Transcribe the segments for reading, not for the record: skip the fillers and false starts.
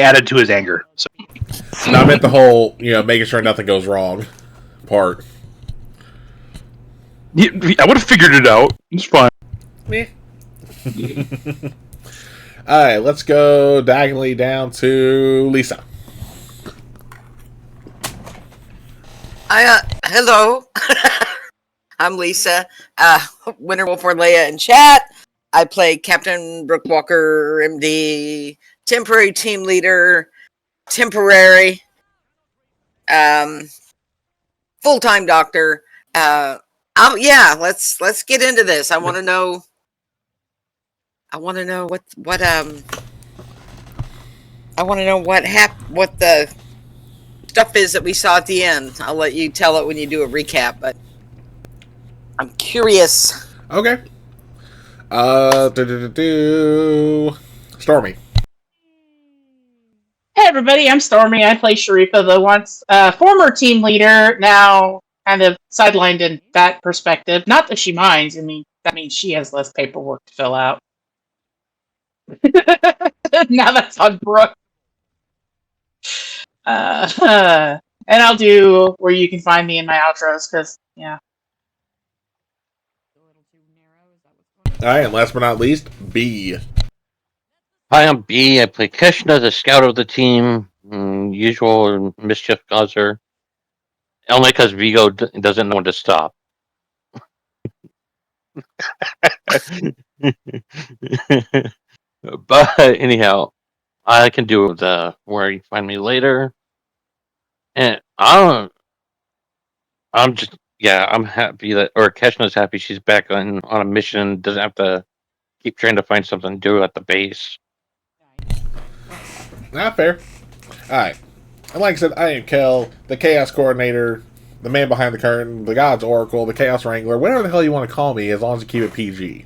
added to his anger. So. No, I meant the whole, making sure nothing goes wrong part. Yeah, I would have figured it out. It's fine. Meh. Alright, let's go diagonally down to Lisa. Hello. I'm Lisa. Winter Wolf or Leia in chat. I play Captain Brooke Walker, MD, temporary team leader, temporary, full-time doctor. Let's get into this. I want to know what the stuff is that we saw at the end. I'll let you tell it when you do a recap, but I'm curious. Okay. Stormy. Hey everybody, I'm Stormy. I play Sharifa, the once former team leader, now kind of sidelined in that perspective. Not that she minds. I mean, that means she has less paperwork to fill out. Now that's on Brooke. And I'll do where you can find me in my outros, because, yeah. Alright, and last but not least, B. Hi, I'm B. I play Keshna, the scout of the team. Usual mischief causer. Only because Vigo doesn't know when to stop. But anyhow, I can do the where you find me later. And I'm happy that, or Keshna's happy she's back on a mission. Doesn't have to keep trying to find something to do at the base. Not fair. Alright. And like I said, I am Kel, the Chaos Coordinator, the man behind the curtain, the God's Oracle, the Chaos Wrangler, whatever the hell you want to call me, as long as you keep it PG.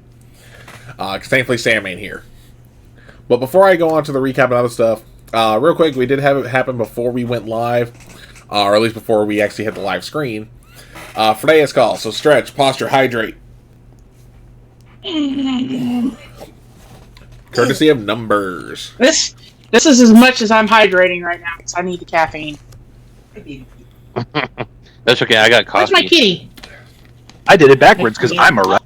Because thankfully Sam ain't here. But before I go on to the recap and other stuff, real quick, we did have it happen before we went live, or at least before we actually hit the live screen. Freya's call, so stretch, posture, hydrate. Courtesy of numbers. This is as much as I'm hydrating right now, because I need the caffeine. That's okay, I got coffee. Where's my kitty? I did it backwards because I'm a rat.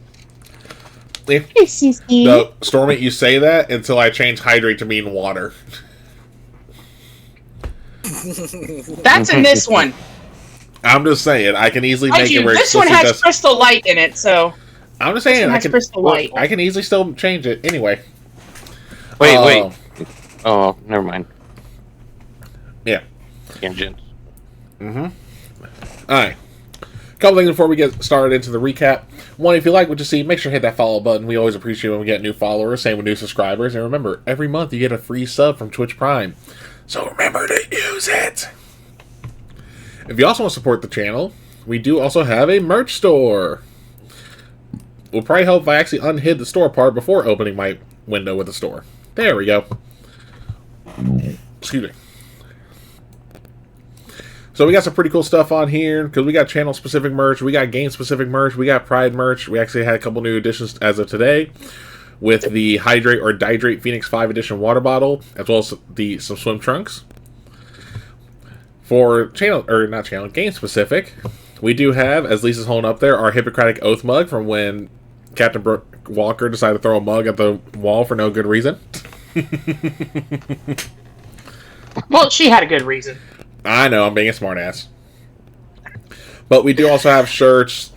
Hey, Cece. No, Stormy, you say that until I change hydrate to mean water. That's in this one. I'm just saying, I can easily make it where this one has crystal light in it, so... I'm just saying, crystal light. I can easily still change it. Anyway. Wait. Oh, never mind. Yeah. Tangents. Mm-hmm. Alright. A couple things before we get started into the recap. One, if you like what you see, make sure to hit that follow button. We always appreciate when we get new followers, same with new subscribers. And remember, every month you get a free sub from Twitch Prime. So remember to use it! If you also want to support the channel, we do also have a merch store. Will probably help if I actually unhid the store part before opening my window with the store. There we go. Excuse me. So we got some pretty cool stuff on here, because we got channel-specific merch, we got game-specific merch, we got Pride merch. We actually had a couple new additions as of today, with the Hydrate or Dihydrate Phoenix 5 Edition water bottle, as well as some swim trunks. For game-specific, we do have, as Lisa's holding up there, our Hippocratic Oath mug from when Captain Brooke Walker decided to throw a mug at the wall for no good reason. Well, she had a good reason. I know, I'm being a smartass. But we do also have shirts,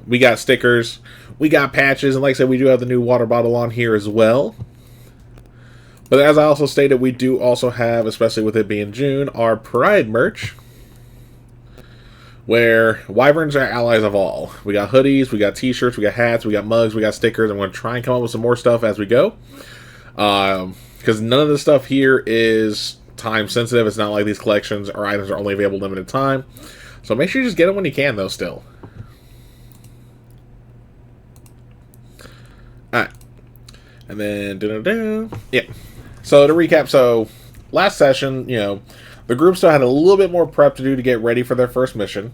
we got stickers, we got patches, and like I said, we do have the new water bottle on here as well. But as I also stated, we do also have, especially with it being June, our Pride merch, where Wyverns are allies of all. We got hoodies, we got t-shirts, we got hats, we got mugs, we got stickers. I'm going to try and come up with some more stuff as we go. Because none of the stuff here is time sensitive. It's not like these collections or items are only available limited time. So make sure you just get them when you can, though, still. Alright. And then, yeah. So to recap, so last session, the group still had a little bit more prep to do to get ready for their first mission.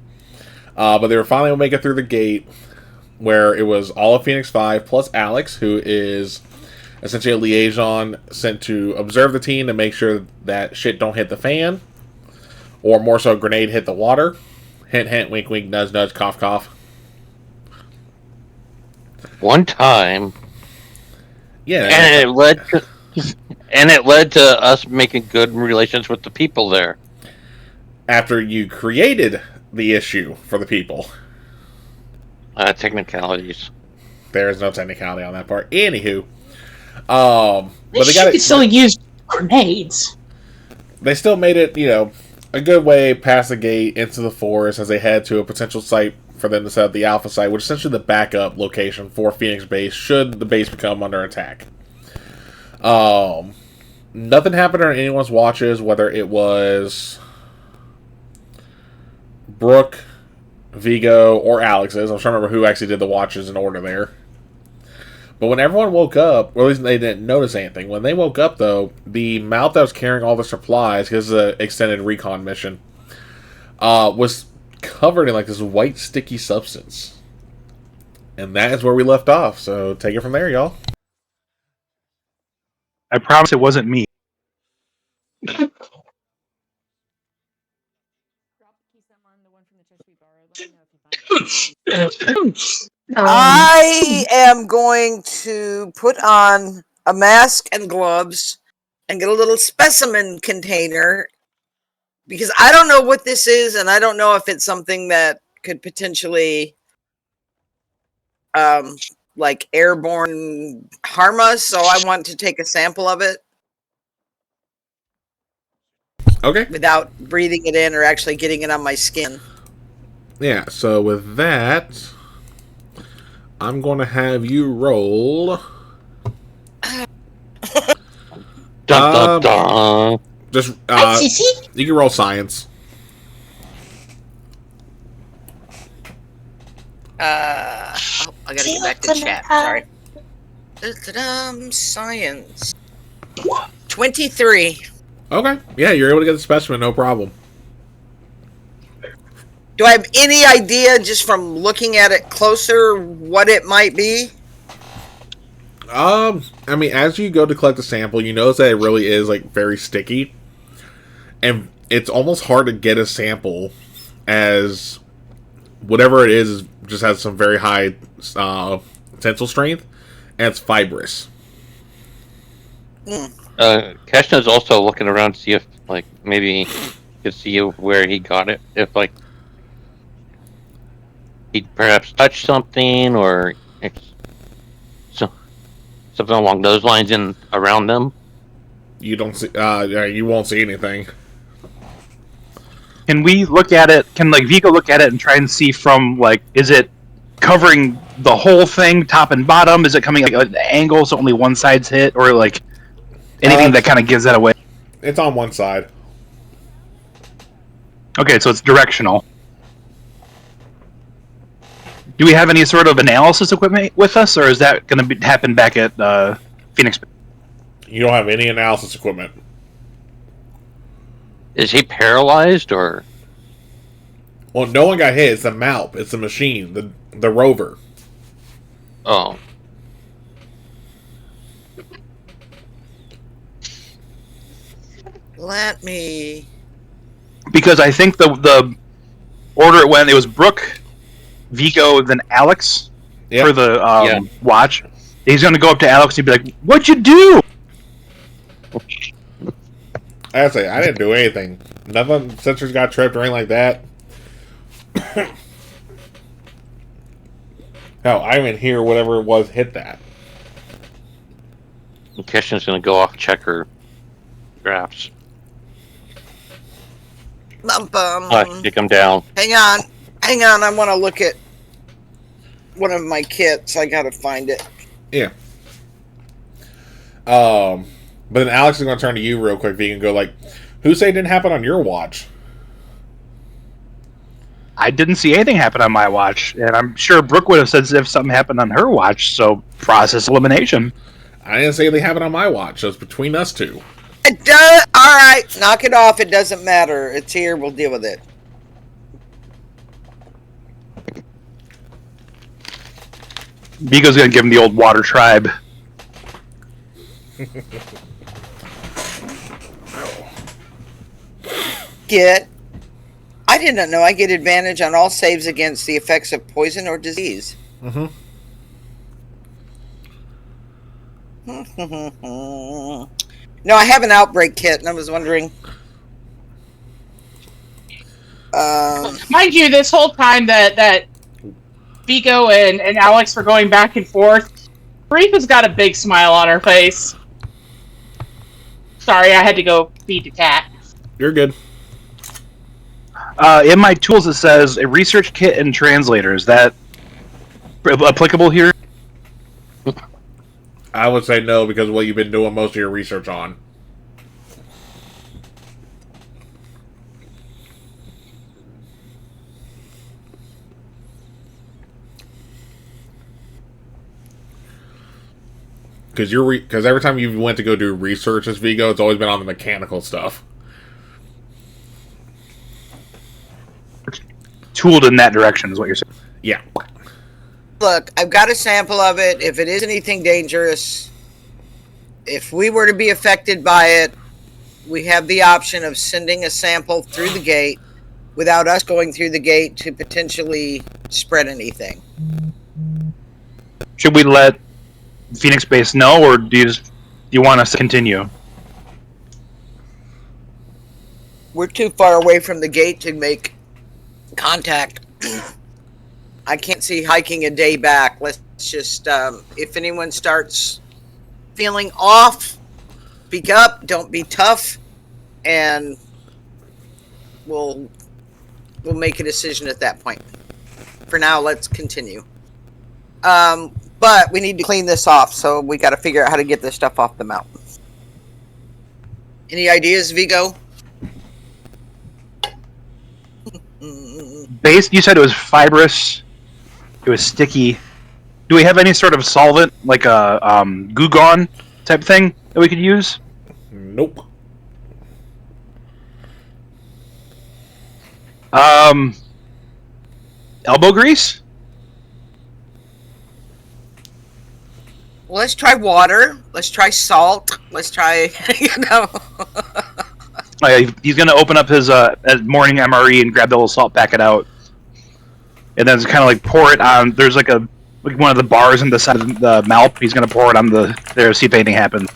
But they were finally able to make it through the gate, where it was all of Phoenix 5 plus Alex, who is essentially a liaison sent to observe the team to make sure that shit don't hit the fan, or more so, a grenade hit the water. Hint, hint, wink, wink, nudge, nudge, cough, cough. One time, Yeah, and it led to us making good relations with the people there. after you created the issue for the people. Technicalities. There is no technicality on that part. Anywho, But but they you could still use grenades. They still made it, a good way past the gate into the forest as they head to a potential site for them to set up the Alpha site, which is essentially the backup location for Phoenix Base should the base become under attack. Nothing happened on anyone's watches, whether it was Brooke, Vigo, or Alex's. I'm trying to remember who actually did the watches in order there. But when everyone woke up, or at least they didn't notice anything, when they woke up, though, the MALP that was carrying all the supplies, because it's an extended recon mission, was covered in like this white sticky substance. And that is where we left off, so take it from there, y'all. I promise it wasn't me. I am going to put on a mask and gloves and get a little specimen container because I don't know what this is and I don't know if it's something that could potentially like airborne harm us, so I want to take a sample of it Okay. without breathing it in or actually getting it on my skin. Yeah, so with that, I'm going to have you roll. Dun, dun, dun. Just, Hi, Cece. you can roll science. I gotta get back to chat. Sorry. Science. 23. Okay. Yeah, you're able to get the specimen, no problem. Do I have any idea, just from looking at it closer, what it might be? I mean, as you go to collect the sample, you notice that it really is, like, very sticky. And it's almost hard to get a sample, as whatever it is just has some very high tensile strength, and it's fibrous. Keshna's also looking around to see if, like, maybe he could see where he got it. If, like, he perhaps touched something or something along those lines in around them. You don't see, you won't see anything. Can we look at it? Can like Vigo look at it and try and see from like, is it covering the whole thing, top and bottom? Is it coming like an angle so only one side's hit, or like anything that kind of gives that away? It's on one side. Okay, so it's directional. Do we have any sort of analysis equipment with us, or is that going to happen back at Phoenix? You don't have any analysis equipment. Is he paralyzed or? Well, no one got hit. It's the MALP. It's the machine. The rover. Oh. Let me... Because I think the order it went, it was Brooke, Vigo, then Alex for the watch. He's going to go up to Alex and be like, "What'd you do?" I say I didn't do anything. Nothing. Sensors got tripped or anything like that. Hell, I didn't hear whatever it was hit that. Keshna's gonna go off and check her graphs. Kick him down. Hang on. I want to look at one of my kits. I gotta find it. Yeah. But then Alex is going to turn to you real quick, Vegan, and go like, "Who say it didn't happen on your watch?" I didn't see anything happen on my watch, and I'm sure Brooke would have said if something happened on her watch. So process elimination. I didn't say they happened on my watch. So it's between us two. It does. All right, knock it off. It doesn't matter. It's here. We'll deal with it. Vigo's going to give him the old water tribe. I did not know I get advantage on all saves against the effects of poison or disease. Mm-hmm. No, I have an outbreak kit, and I was wondering. Mind you, this whole time that Vigo and Alex were going back and forth, Reefa's got a big smile on her face. Sorry, I had to go feed the cat. You're good. In my tools, it says a research kit and translator. Is that applicable here? I would say no because of what you've been doing most of your research on. Because every time you went to go do research as Vigo, it's always been on the mechanical stuff. Tooled in that direction is what you're saying. Yeah. Look, I've got a sample of it. If it is anything dangerous, if we were to be affected by it, we have the option of sending a sample through the gate without us going through the gate to potentially spread anything. Should we let Phoenix Base know, or do you want us to continue? We're too far away from the gate to make contact. I can't see hiking a day back. Let's just, if anyone starts feeling off, speak up, don't be tough, and we'll make a decision at that point. For now, let's continue. But we need to clean this off, so we got to figure out how to get this stuff off the mountain. Any ideas, Vigo? Base, you said it was fibrous. It was sticky. Do we have any sort of solvent, like a Goo Gone type thing that we could use? Nope. Elbow grease? Well, let's try water. Let's try salt. Let's try, He's going to open up his morning MRE and grab the little salt packet out. And then kind of like pour it on. There's like one of the bars in the side of the MALP. He's going to pour it on there, see if anything happens.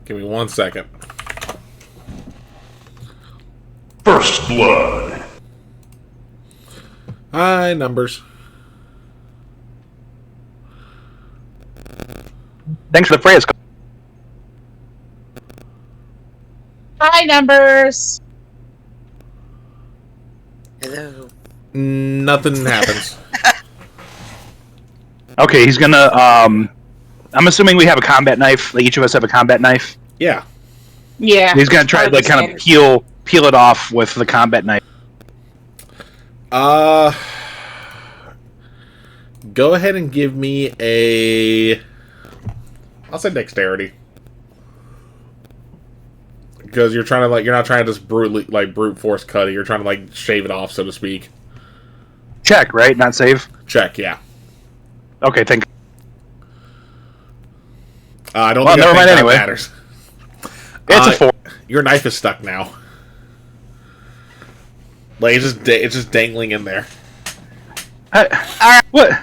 Give me 1 second. First blood. Hi, numbers. Thanks for the phrase. Hi, numbers. Hello. Nothing happens. Okay, he's gonna. I'm assuming we have a combat knife. Like each of us have a combat knife. Yeah. Yeah. He's gonna try to like kind of peel it off with the combat knife. Go ahead and give me a. I'll say dexterity. Because you're trying to you're not trying to just brute force cut it. You're trying to shave it off, so to speak. Check, right? Not save. Check, yeah. Okay, thank you. I don't Well, think never mind that anyway. matters. It's a 4. Your knife is stuck now. It's just dangling in there. Alright. What?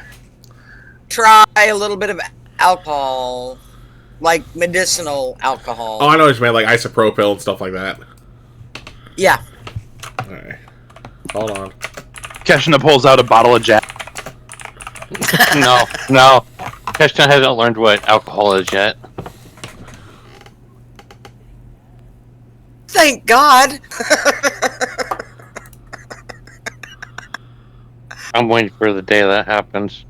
Try a little bit of alcohol. Like medicinal alcohol. Oh, I know what you meant, like isopropyl and stuff like that. Yeah. Alright. Hold on. Keshna pulls out a bottle of Jack. No. Keston hasn't learned what alcohol is yet. Thank God. I'm waiting for the day that happens.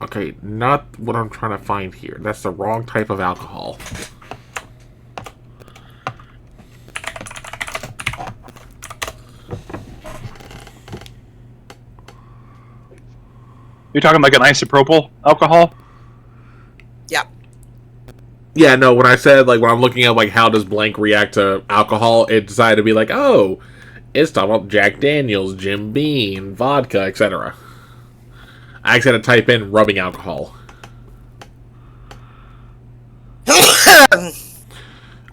Okay, not what I'm trying to find here. That's the wrong type of alcohol. You're talking like an isopropyl alcohol? Yeah. Yeah, no, when I said, when I'm looking at, how does blank react to alcohol, it decided to be oh, It's talking about Jack Daniels, Jim Beam, vodka, etc. I actually had to type in rubbing alcohol.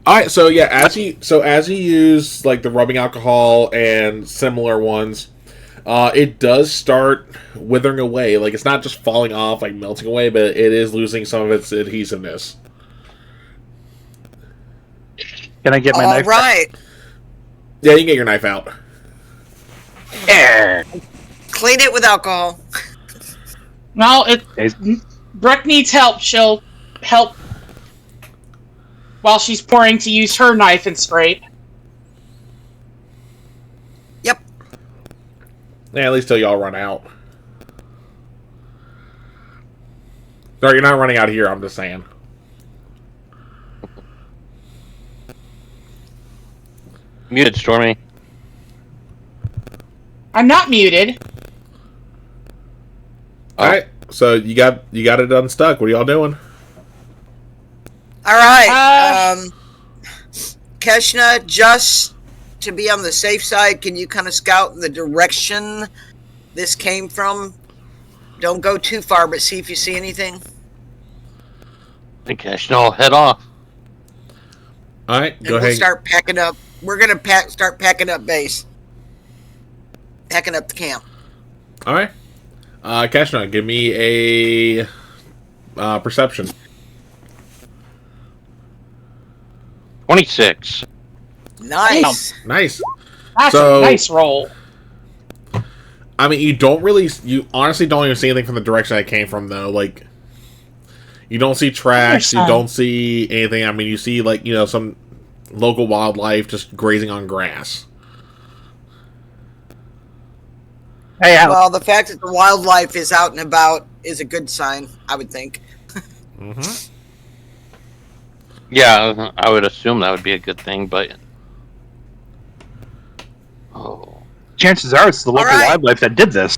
Alright, so yeah, as you use like the rubbing alcohol and similar ones, it does start withering away. Like, it's not just falling off, like melting away, but it is losing some of its adhesiveness. Can I get my All knife? right. Yeah, you can get your knife out. Yeah. Clean it with alcohol. No, Brooke needs help. She'll help while she's pouring to use her knife and scrape. Yep. Yeah, at least till y'all run out. No, you're not running out here, I'm just saying. Muted, Stormy. I'm not muted. Alright, so you got it unstuck. What are y'all doing? All right. Keshna, just to be on the safe side, can you kind of scout the direction this came from? Don't go too far, but see if you see anything. I think I should all head off. Alright, And go we'll ahead. start packing up. We're going to start packing up base. Packing up the camp. Alright. Keshna, give me a perception. 26. Nice. Nice. That's So- a nice roll. I mean, you honestly don't even see anything from the direction I came from, though. Like, you don't see tracks, you don't see anything. I mean, you see, like, some local wildlife just grazing on grass. Hey, Alex. Well, the fact that the wildlife is out and about is a good sign, I would think. Mm-hmm. Yeah, I would assume that would be a good thing, but... Oh. Chances are it's the local right. wildlife that did this.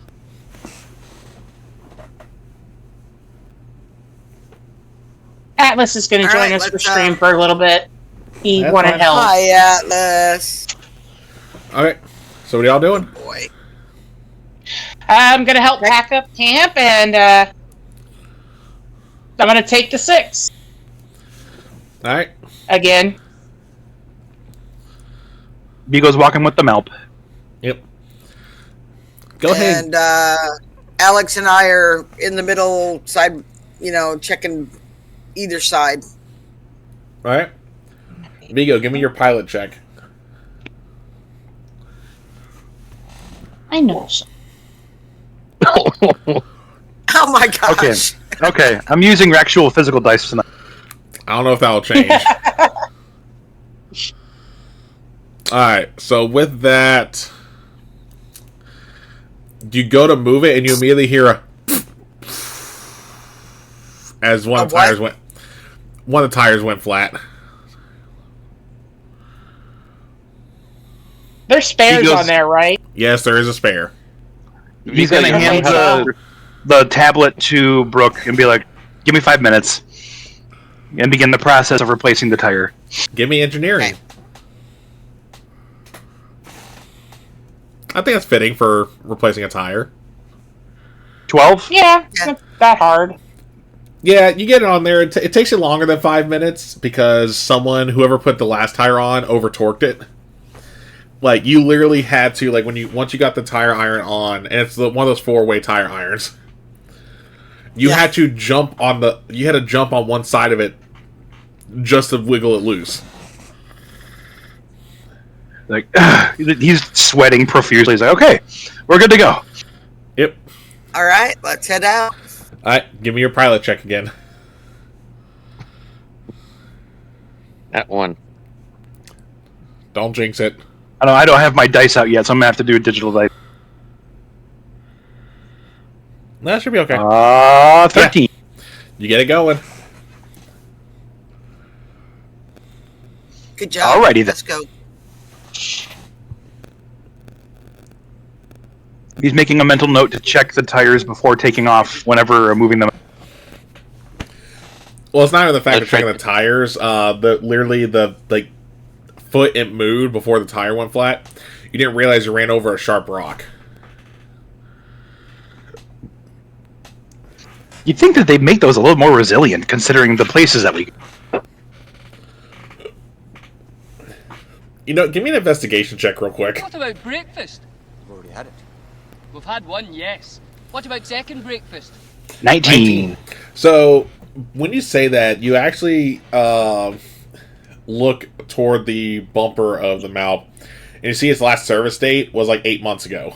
Atlas is going to All join right, us for let's, stream for a little bit. He That's wanted fine. help. Hi, Atlas. Alright, so what are y'all doing? Boy. I'm going to help pack up camp, and I'm going to take the 6 Alright. again. Vigo's walking with the MALP. Yep. Go ahead. And Alex and I are in the middle side, checking either side. Alright. Vigo, give me your pilot check. I know. Oh my gosh. Okay. I'm using actual physical dice tonight. I don't know if that'll change. Alright, so with that, you go to move it and you immediately hear a as one of the tires went flat. There's spares He goes- on there, right? Yes, there is a spare. He's going to Vigo, hand you the tablet to Brooke and be like, give me 5 minutes. And begin the process of replacing the tire. Give me engineering. Okay. I think that's fitting for replacing a tire. 12? Yeah, Yeah. not that hard. Yeah, you get it on there. It takes you longer than 5 minutes because whoever put the last tire on, over-torqued it. Like, you literally had to, like, once you got the tire iron on, and it's one of those 4-way tire irons, you had to jump on one side of it just to wiggle it loose. Like, he's sweating profusely. He's like, okay, we're good to go. Yep. All right, let's head out. Alright, give me your pilot check again. That one. Don't jinx it. I don't have my dice out yet, so I'm going to have to do a digital dice. That should be okay. 13. You get it going. Good job. Alrighty then. Let's go. He's making a mental note to check the tires before taking off whenever moving them. Well, it's not even the fact of That's checking right. the tires. The foot it moved before the tire went flat. You didn't realize you ran over a sharp rock. You'd think that they'd make those a little more resilient, considering the places that we. You know, give me an investigation check real quick. What about breakfast? We've already had it. We've had one, yes. What about second breakfast? 19. So, when you say that, you actually look toward the bumper of the MALP, and you see its last service date was like 8 months ago.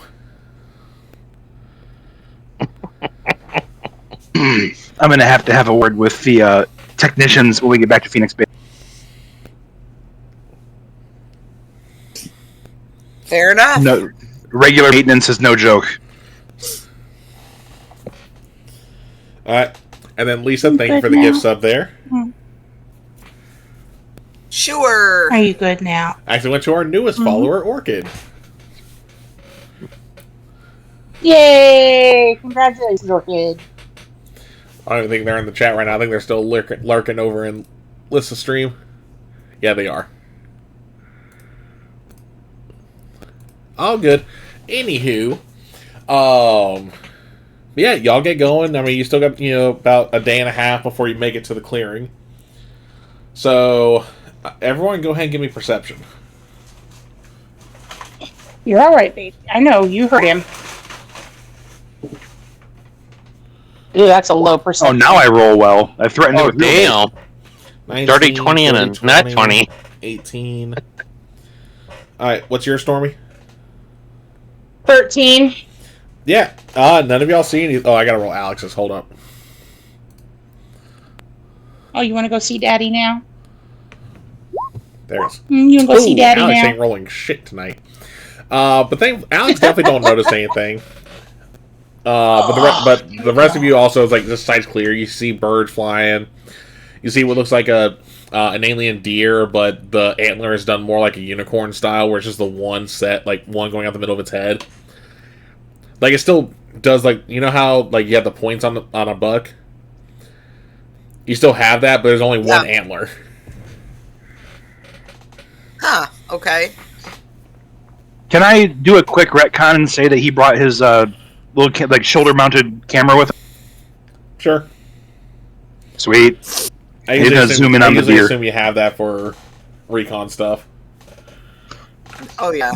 I'm going to have a word with the technicians when we get back to Phoenix Bay. Fair enough. No, regular maintenance is no joke. Alright. And then Lisa, thank you for the gift sub there. Sure. Are you good now? Actually went to our newest follower, Orchid. Yay! Congratulations, Orchid. I don't even think they're in the chat right now. I think they're still lurking over in Lisa's stream. Yeah, they are. All good. Anywho, yeah, y'all get going. I mean, you still got, about a day and a half before you make it to the clearing. So, everyone go ahead and give me perception. You're all right, baby. I know, you heard him. Ooh, that's a low Oh, percentage. now I roll well. I threatened it Oh, with damn. 19, Dirty 20 and a nat 20. 18. Alright, what's your Stormy? 13. Yeah, none of y'all see any... Oh, I gotta roll Alex's. Hold up. Oh, you want to go see Daddy now? There's... You want to go see Daddy Alex now? ain't rolling shit tonight. Alex definitely don't notice anything. But the rest of you also is like this side's clear. You see birds flying. You see what looks like an alien deer, but the antler is done more like a unicorn style, where it's just the one set, like one going out the middle of its head. Like it still does, like, you know how like you have the points on a buck. You still have that, but there's only one antler. Huh. Okay. Can I do a quick retcon and say that he brought his little shoulder-mounted camera with him? Sure. Sweet. I He's gonna zoom in on the deer. assume you have that for recon stuff. Oh yeah.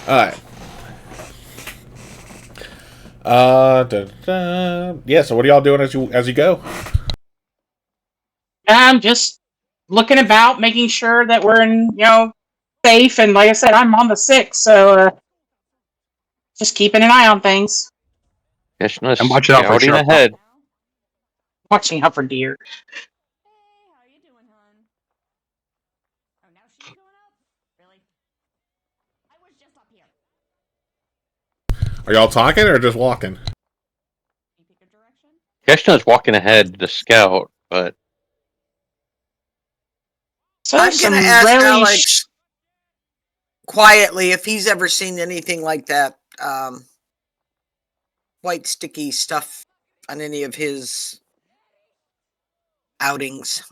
Alright. Yeah, so what are y'all doing as you go? I'm just looking about, making sure that we're in, safe. And like I said, I'm on the 6, so just keeping an eye on things. Krishna's I'm watching out for scouting sharp ahead. Watching out for deer. Hey, how you doing, hon? Oh, now she's going up? Really? I was just up here. Are y'all talking or just walking? Can you pick a direction? Krishna's walking ahead to scout, but So I'm some gonna ask really Alex quietly if he's ever seen anything like that. White sticky stuff on any of his outings.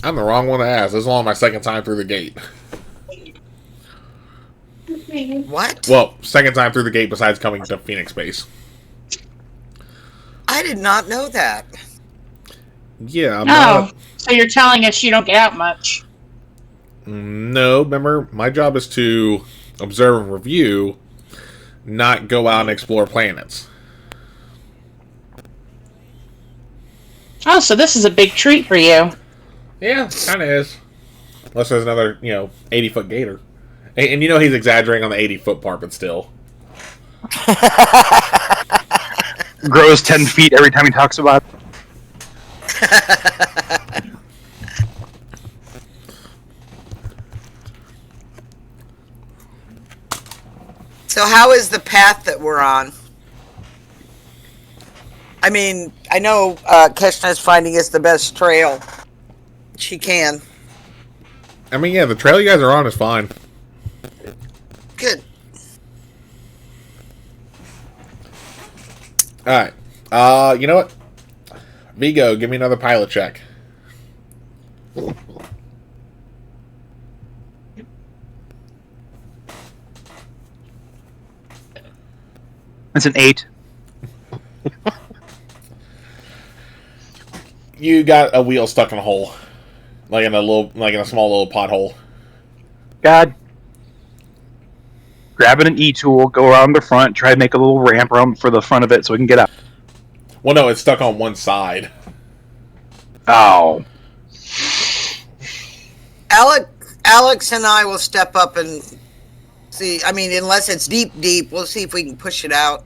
I'm the wrong one to ask. This is only my second time through the gate. What? Well, second time through the gate besides coming to Phoenix Base. I did not know that. Yeah, I'm Oh, not... so you're telling us you don't get out much? No, remember, my job is to observe and review, not go out and explore planets. Oh, so this is a big treat for you. Yeah, kind of is. Unless there's another, 80-foot gator. And he's exaggerating on the 80-foot part, but still. Grows 10 feet every time he talks about it. So how is the path that we're on? I mean, I know Keshna's finding us the best trail she can. I mean, yeah, the trail you guys are on is fine. Good. Alright. You know what? Vigo, give me another pilot check. That's an 8. You got a wheel stuck in a hole, like in a small little pothole. God. Grabbing an E-tool, go around the front, try to make a little ramp around for the front of it so we can get out. Well, no, it's stuck on one side. Oh. Alex and I will step up and see. I mean, unless it's deep, we'll see if we can push it out.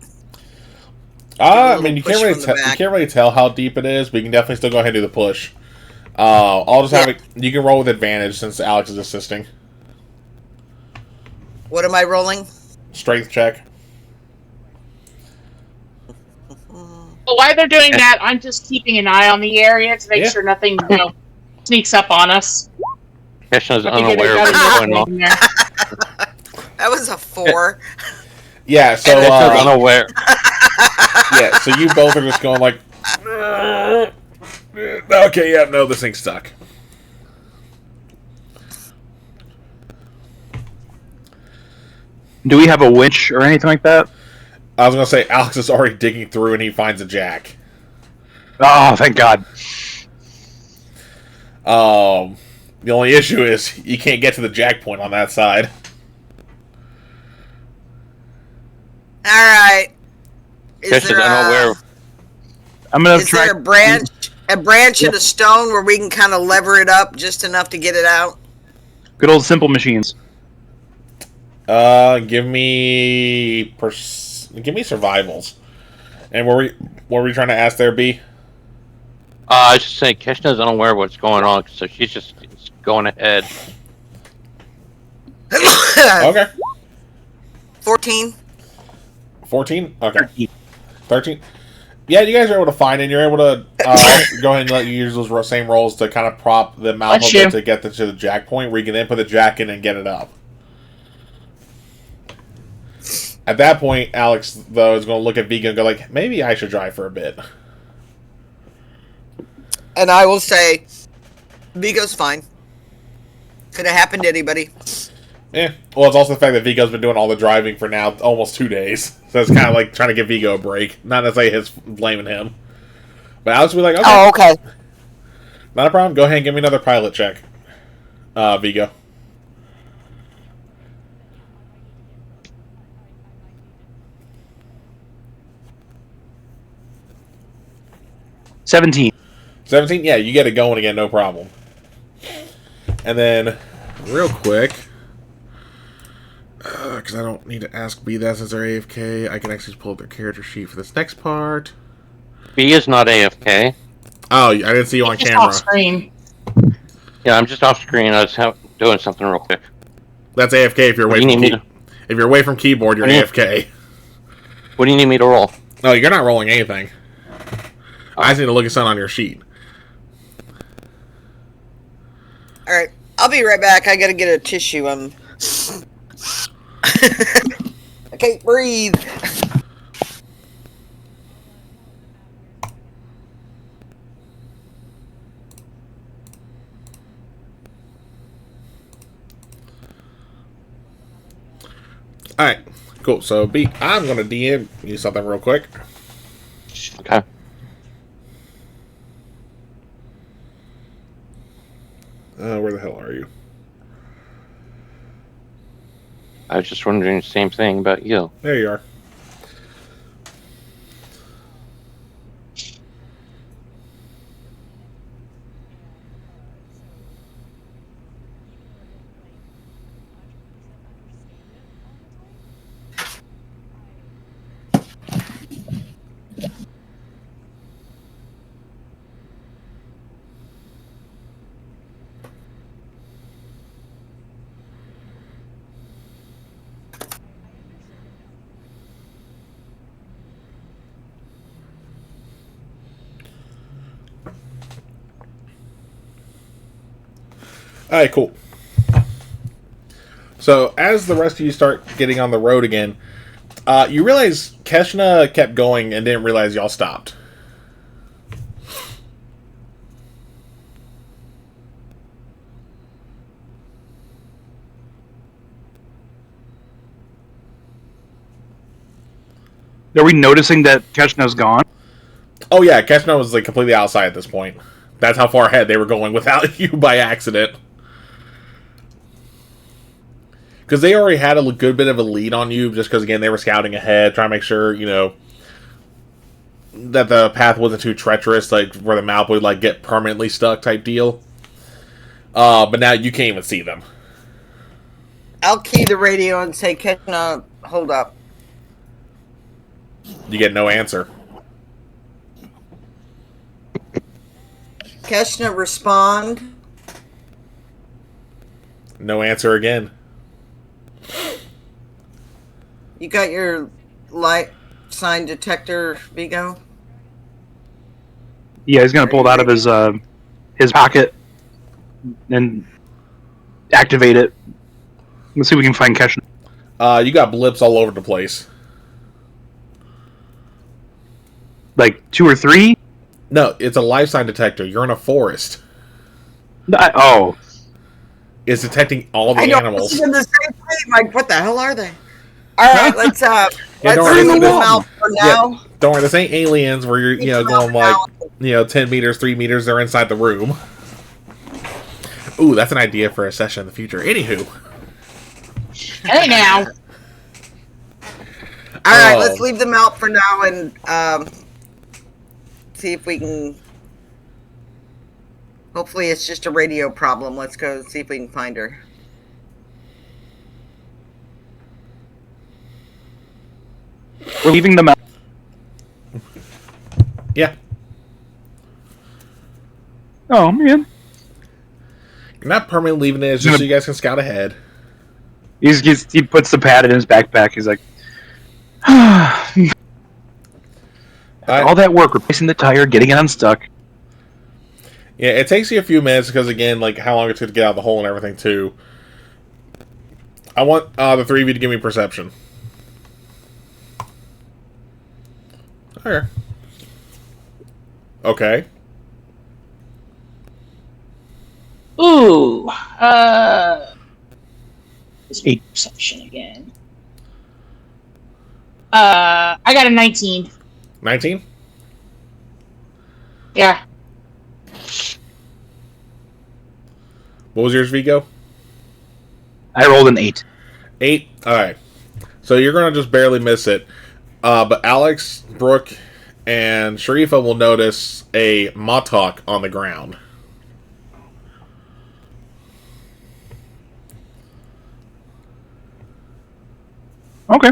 I mean, you can't really tell how deep it is, but you can definitely still go ahead and do the push. I'll just have it. You can roll with advantage since Alex is assisting. What am I rolling? Strength check. Well, while they're doing that, I'm just keeping an eye on the area to make sure nothing, sneaks up on us. Krishna's unaware of what's going on. That was a 4. Yeah, so Krishna's unaware. Yeah, so you both are just going like, okay, yeah, no, this thing's stuck. Do we have a winch or anything like that? I was gonna say Alex is already digging through and he finds a jack. Oh, thank God. The only issue is you can't get to the jack point on that side. All right. Krishna's unaware. I'm gonna Is there a branch and a stone where we can kind of lever it up just enough to get it out? Good old simple machines. Give me survivals. And what were we trying to ask there, B? I was just saying, Krishna's unaware of what's going on, so she's just going ahead. Okay. 14. 14? Okay. 13? Yeah, you guys are able to find it, and you're able to go ahead and let you use those same rolls to kind of prop the mouth of it to get to the jack point, where you can then put the jack in and get it up. At that point, Alex, though, is going to look at Vega and go like, maybe I should drive for a bit. And I will say, Vigo's fine. Could have happened to anybody. Yeah. Well, it's also the fact that Vigo's been doing all the driving for now almost 2 days. So it's kind of like trying to give Vigo a break. Not necessarily his blaming him. But Alex will be like, okay. Oh, okay. Not a problem. Go ahead and give me another pilot check. Vigo. $17. 17? Yeah, you get it going again, no problem. And then, real quick, because I don't need to ask B that since they're AFK, I can actually pull up their character sheet for this next part. B is not AFK. Oh, I didn't see you on camera. Off screen. Yeah, I'm just off screen. I was doing something real quick. That's AFK if you're away from if you're away from keyboard, you're AFK. What do you need me to roll? No, you're not rolling anything. I just need to look at something on your sheet. Alright. I'll be right back. I gotta get a tissue. I can't breathe. Alright, cool. So, B, I'm going to DM you something real quick. Okay. Where the hell are you? I was just wondering the same thing about you. There you are. Alright, cool. So, as the rest of you start getting on the road again, you realize Keshna kept going and didn't realize y'all stopped. Are we noticing that Keshna's gone? Oh yeah, Keshna was like completely outside at this point. That's how far ahead they were going without you by accident. Because they already had a good bit of a lead on you, just because, again, they were scouting ahead, trying to make sure, that the path wasn't too treacherous, like, where the map would, like, get permanently stuck type deal. But now you can't even see them. I'll key the radio and say, Ketna, hold up. You get no answer. Keshna, respond. No answer again. You got your light sign detector, Vigo? Yeah, he's gonna pull it out of his pocket and activate it. Let's see if we can find Keshna. You got blips all over the place. Like 2 or 3? No, it's a life sign detector. You're in a forest. Oh. It's detecting all the I know, animals. this is in the same place. Like, what the hell are they? All right, let's don't leave worry, them out for now. Yeah, don't worry, this ain't aliens where you're going like 10 meters, 3 meters. They're inside the room. Ooh, that's an idea for a session in the future. Anywho. Hey now. All right, let's leave them out for now and see if we can. Hopefully, it's just a radio problem. Let's go see if we can find her. We're leaving them out. Yeah. Oh, man. You're not permanently leaving it. It's just so you guys can scout ahead. He puts the pad in his backpack. He's like, all that work, replacing the tire, getting it unstuck. Yeah, it takes you a few minutes because, again, like how long it took to get out of the hole and everything, too. I want the three of you to give me perception. Okay. Ooh. This be perception again. I got a 19. 19? Yeah. What was yours, Vigo? I rolled an 8. 8? Alright. So you're going to just barely miss it. But Alex, Brooke, and Sharifa will notice a Motok on the ground. Okay.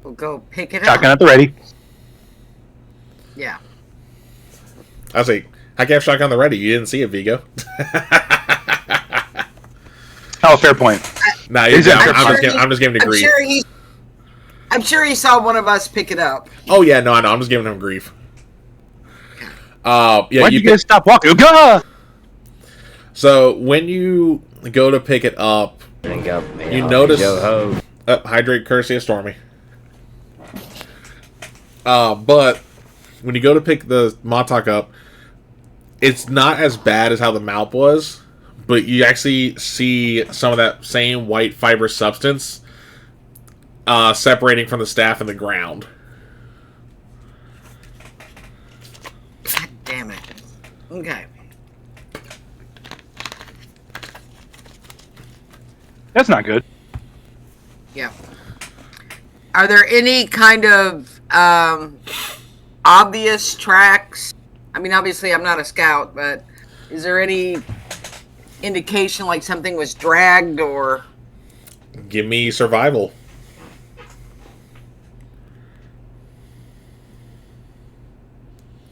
We'll go pick it Shotgun up. at the ready. Yeah. I say, I have shotgun on the ready. You didn't see it, Vigo. Oh, fair point. Nah, I'm I'm just giving him grief. I'm sure he saw one of us pick it up. Oh yeah, no, I'm just giving him grief. Yeah. Why'd you guys stop walking? Gah! So when you go to pick it up, you notice. Hydrate, courtesy of Stormy. But when you go to pick the Motok up, it's not as bad as how the MALP was, but you actually see some of that same white fibrous substance separating from the staff and the ground. God damn it. Okay. That's not good. Yeah. Are there any kind of obvious tracks? I mean, obviously, I'm not a scout, but is there any indication like something was dragged or? Give me survival.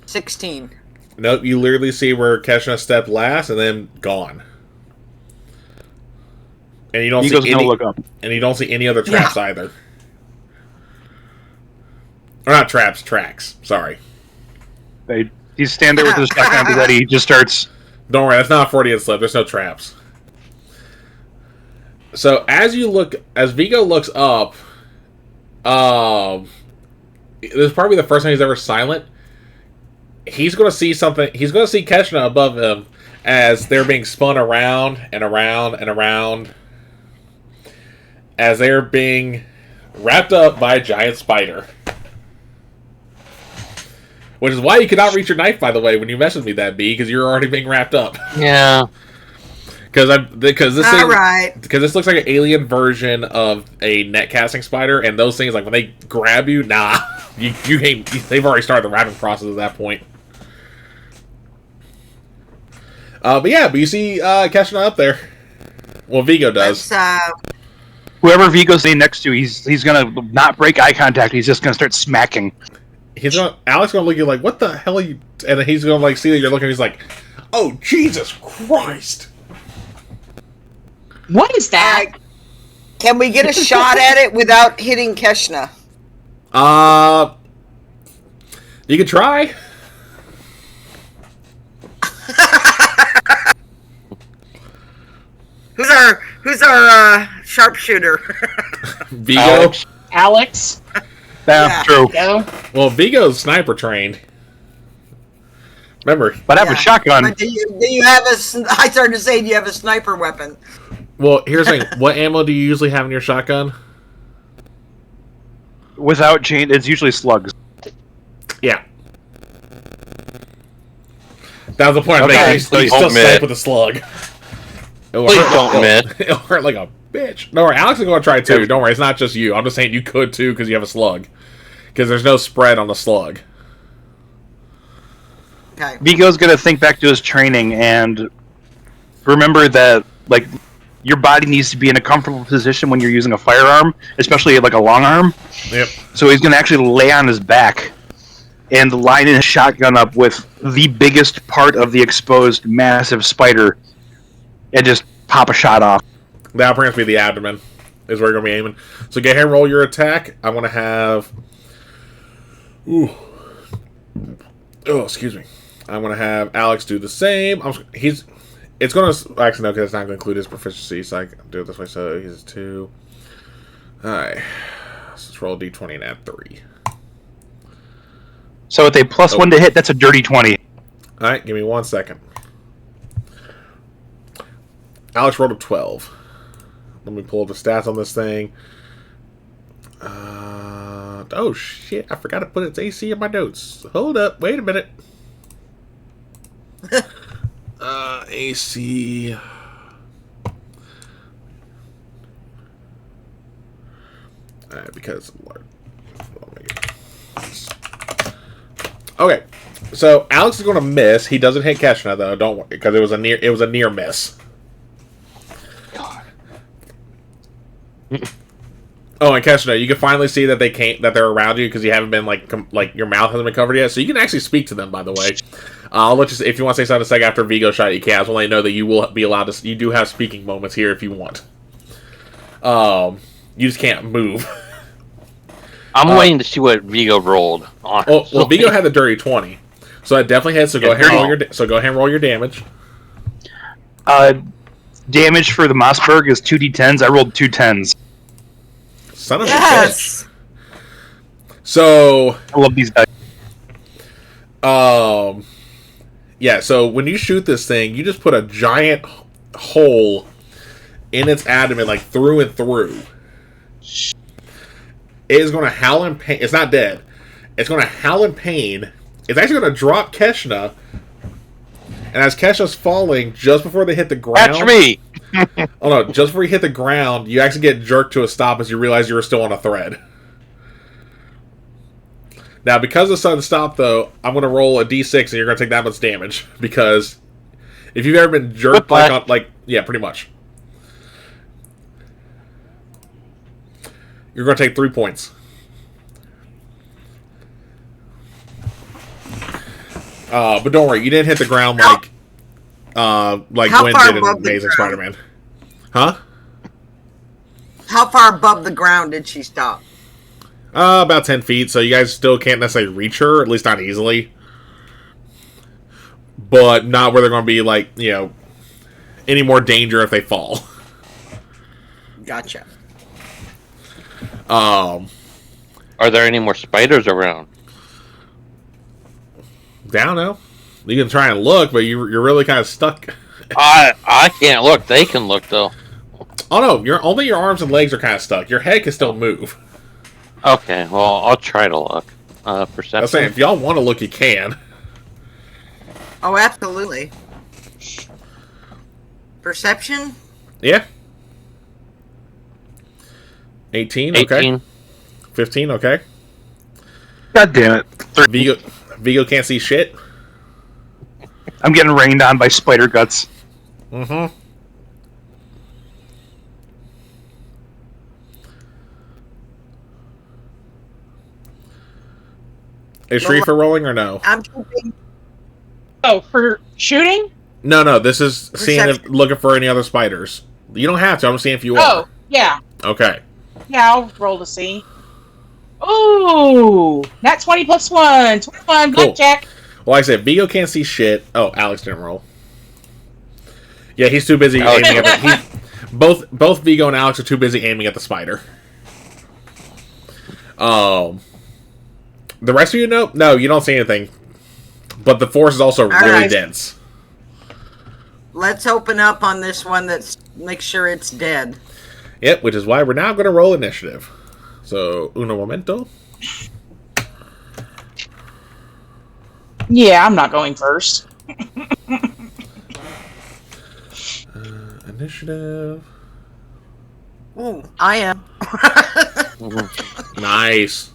$16. Nope, you literally see where Keshna stepped last and then gone. And you don't see any. Look up. And you don't see any other traps either. Or not traps, tracks. Sorry. He's standing there with his shotgun at the ready. He just starts. Don't worry, that's not a 40 slip. There's no traps. So as Vigo looks up, this is probably the first time he's ever silent. He's going to see something. He's going to see Keshna above him as they're being spun around and around and around. As they're being wrapped up by a giant spider. Which is why you cannot reach your knife, by the way, when you mess with me, that B, because you're already being wrapped up. Yeah. Because this All right. because this looks like an alien version of a net casting spider, and those things, like when they grab you, nah, you hate. They've already started the wrapping process at that point. But you see Keshna up there. Well, Vigo does. Whoever Vigo's sitting next to, he's gonna not break eye contact. He's just gonna start smacking. Alex gonna look at you like, what the hell are you? And then he's gonna like see that you're looking. He's like, oh Jesus Christ! What is that? Can we get a shot at it without hitting Keshna? You can try. Who's our sharpshooter? Vigo. Alex? Yeah, true. Go. Well, Vigo's sniper trained. Remember, but I have a shotgun. But do you have a? I started to say, do you have a sniper weapon? Well, here's the thing. What ammo do you usually have in your shotgun? Without chain, it's usually slugs. Yeah. That was the point. Okay, You still snipe with a slug. Please don't miss. It'll hurt like a bitch. Don't worry, Alex is going to try too. Don't worry, it's not just you. I'm just saying you could too because you have a slug. Because there's no spread on the slug. Okay. Vigo's gonna think back to his training and remember that, like, your body needs to be in a comfortable position when you're using a firearm, especially like a long arm. Yep. So he's gonna actually lay on his back and line his shotgun up with the biggest part of the exposed massive spider and just pop a shot off. That'll bring us to be the abdomen, is where you're going to be aiming. So go ahead and roll your attack. I'm going to have... Ooh. Oh, excuse me. I'm going to have Alex do the same. It's going to... Actually, no, because it's not going to include his proficiency, so I can do it this way. So he's 2. Alright. Let's just roll a d20 and add 3. So with a +1 to hit, that's a dirty 20. Alright, give me 1 second. Alex rolled a 12. Let me pull up the stats on this thing. Oh shit, I forgot to put its AC in my notes. Hold up, wait a minute. AC. Because... Okay, so Alex is going to miss. He doesn't hit Keshna though. Don't worry, because it was a near miss. Oh, and Keshna, you can finally see that they're around you because you haven't been like your mouth hasn't been covered yet, so you can actually speak to them. By the way, I'll let you. If you want to say something a second after Vigo shot, you can. I just want to know that you will be allowed to. You do have speaking moments here if you want. You just can't move. I'm waiting to see what Vigo rolled. Well, Vigo had the dirty 20, so that definitely hits. So go ahead and roll your damage. Damage for the Mossberg is 2d10s. I rolled 2 10s. Son of a bitch. So I love these guys. Yeah. So when you shoot this thing, you just put a giant hole in its abdomen, like through and through. It is going to howl in pain. It's not dead. It's going to howl in pain. It's actually going to drop Keshna. And as Keshna's falling, just before they hit the ground... That's me! Oh no, just before you hit the ground, you actually get jerked to a stop as you realize you were still on a thread. Now, because the sun stopped, though, I'm going to roll a d6 and you're going to take that much damage. Because if you've ever been jerked yeah, pretty much. You're going to take 3 points. But don't worry, you didn't hit the ground like Gwen did in Amazing Spider-Man. Huh? How far above the ground did she stop? About 10 feet, so you guys still can't necessarily reach her, at least not easily. But not where they're going to be, like, you know, any more danger if they fall. Gotcha. Are there any more spiders around? I don't know. You can try and look, but you're really kind of stuck. I can't look. They can look, though. Oh, no. Only your arms and legs are kind of stuck. Your head can still move. Okay, well, I'll try to look. I'm saying, Perception. if y'all want to look, you can. Oh, absolutely. Perception? Yeah. 18, okay. 18. 15, okay. God damn it. Vigo can't see shit. I'm getting rained on by spider guts. Mm-hmm. Is Sharifa rolling or no? I'm keeping Oh, for shooting? No, this is Perception. looking for any other spiders. You don't have to, I'm seeing if you Oh, are. yeah. Okay. Yeah, I'll roll to see. Ooh! Nat 20 plus 1. 21. Cool. Blackjack. Well, like I said, Vigo can't see shit. Oh, Alex didn't roll. Yeah, he's too busy Alex. aiming at the... Both Vigo and Alex are too busy aiming at the spider. The rest of you know? No, you don't see anything. But the force is also really right. dense. Let's open up on this one. Make sure it's dead. Yep, which is why we're now going to roll initiative. So, uno momento. Yeah, I'm not going first. Initiative. Ooh, I am. Nice.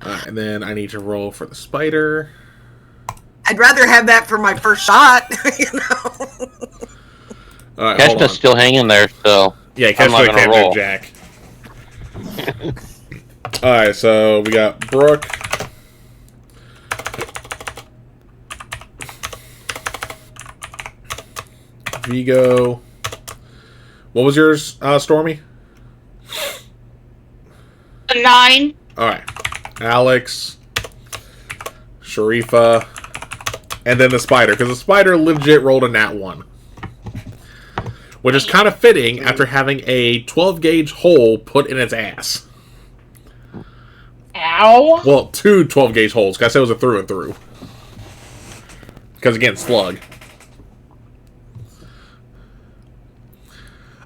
Alright, and then I need to roll for the spider. I'd rather have that for my first shot, you know. Alright, hold on. Keshna's still hanging there, so Yeah, I'm catch not the gonna camera, roll. Jack. Alright, so we got Brooke. Vigo. What was yours, Stormy? 9. Alright. Alex. Sharifa. And then the spider, because the spider legit rolled a nat 1. Which is kind of fitting after having a 12-gauge hole put in its ass. Ow. Well, 2 12-gauge holes, because I said it was a through and through. Because, again, slug.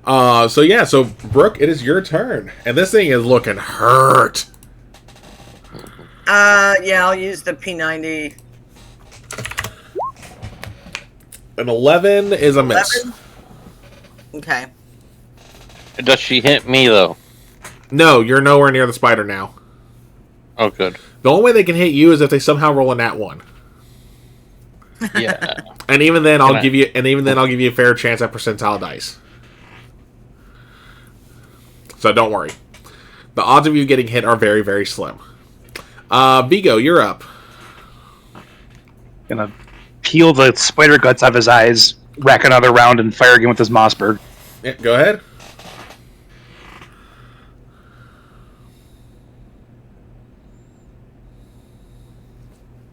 So Brooke, it is your turn. And this thing is looking hurt. Yeah, I'll use the P90. An 11 is a miss. 11? Okay. Does she hit me, though? No, you're nowhere near the spider now. Oh, good. The only way they can hit you is if they somehow roll a nat 1. Yeah. And even then, I'll Can I- give you a fair chance at percentile dice. So don't worry. The odds of you getting hit are very, very slim. Vigo, you're up. Gonna peel the spider guts out of his eyes, rack another round, and fire again with his Mossberg. Yeah, go ahead.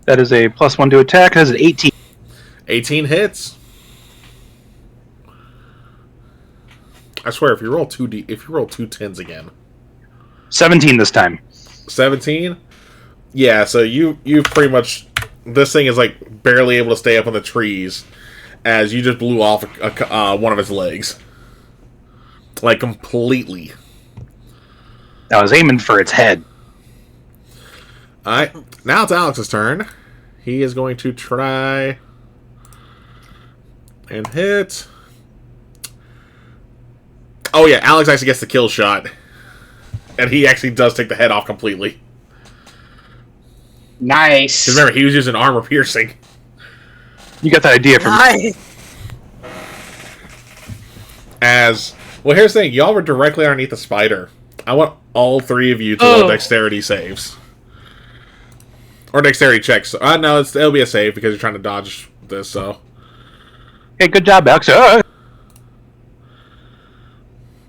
That is a +1 to attack. That is an 18. 18 hits. I swear, if you roll two 10s again. 17 this time. 17. Yeah, so you pretty much, this thing is like barely able to stay up on the trees, as you just blew off one of its legs, like completely. I was aiming for its head. All right, now it's Alex's turn. He is going to try and hit. Oh yeah, Alex actually gets the kill shot, and he actually does take the head off completely. Nice. Because remember, he was using armor piercing. You got the idea from Nice. Well, here's the thing. Y'all were directly underneath the spider. I want all 3 of you to roll dexterity saves. Or dexterity checks. No, it'll be a save because you're trying to dodge this, so. Hey, good job, Alex.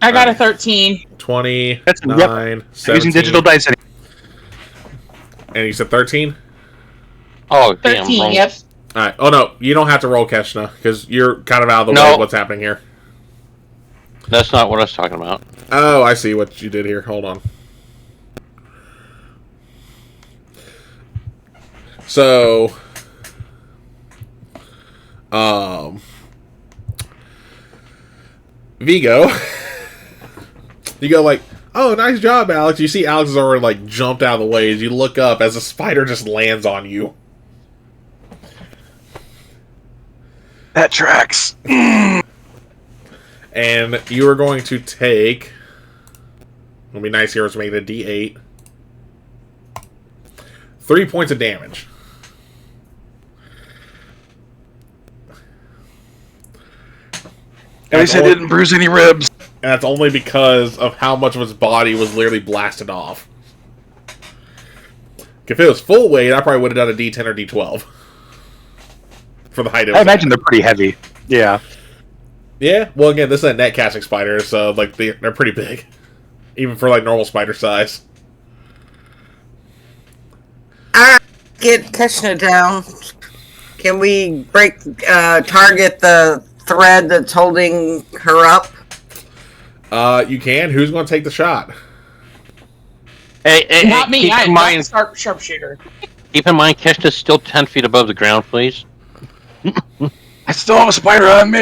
I got a 13. 20, That's 9, yep. 17. Using digital dice. And you said 13? Oh, damn. 13, wrong. yep. Alright. Oh, no. You don't have to roll, Keshna, because you're kind of out of the way of what's happening here. That's not what I was talking about. Oh, I see what you did here. Hold on. So, Vigo, you go like, Oh, nice job, Alex. You see Alex has already, like, jumped out of the way as you look up as a spider just lands on you. That tracks. And you are going to take... It'll be nice here to make it a D8. 3 points of damage. At least I didn't bruise any ribs. And that's only because of how much of his body was literally blasted off. If it was full weight, I probably would have done a D10 or D12. For the height of it. I imagine they're pretty heavy. Yeah. Yeah, well, again, this is a net casting spider, so like they're pretty big. Even for like normal spider size. Alright, get Keshna down. Can we target the thread that's holding her up? You can. Who's going to take the shot? Hey, Not me. keep I'm in not mind, a sharpshooter. keep in mind, Keshna's still 10 feet above the ground, please. I still have a spider on me.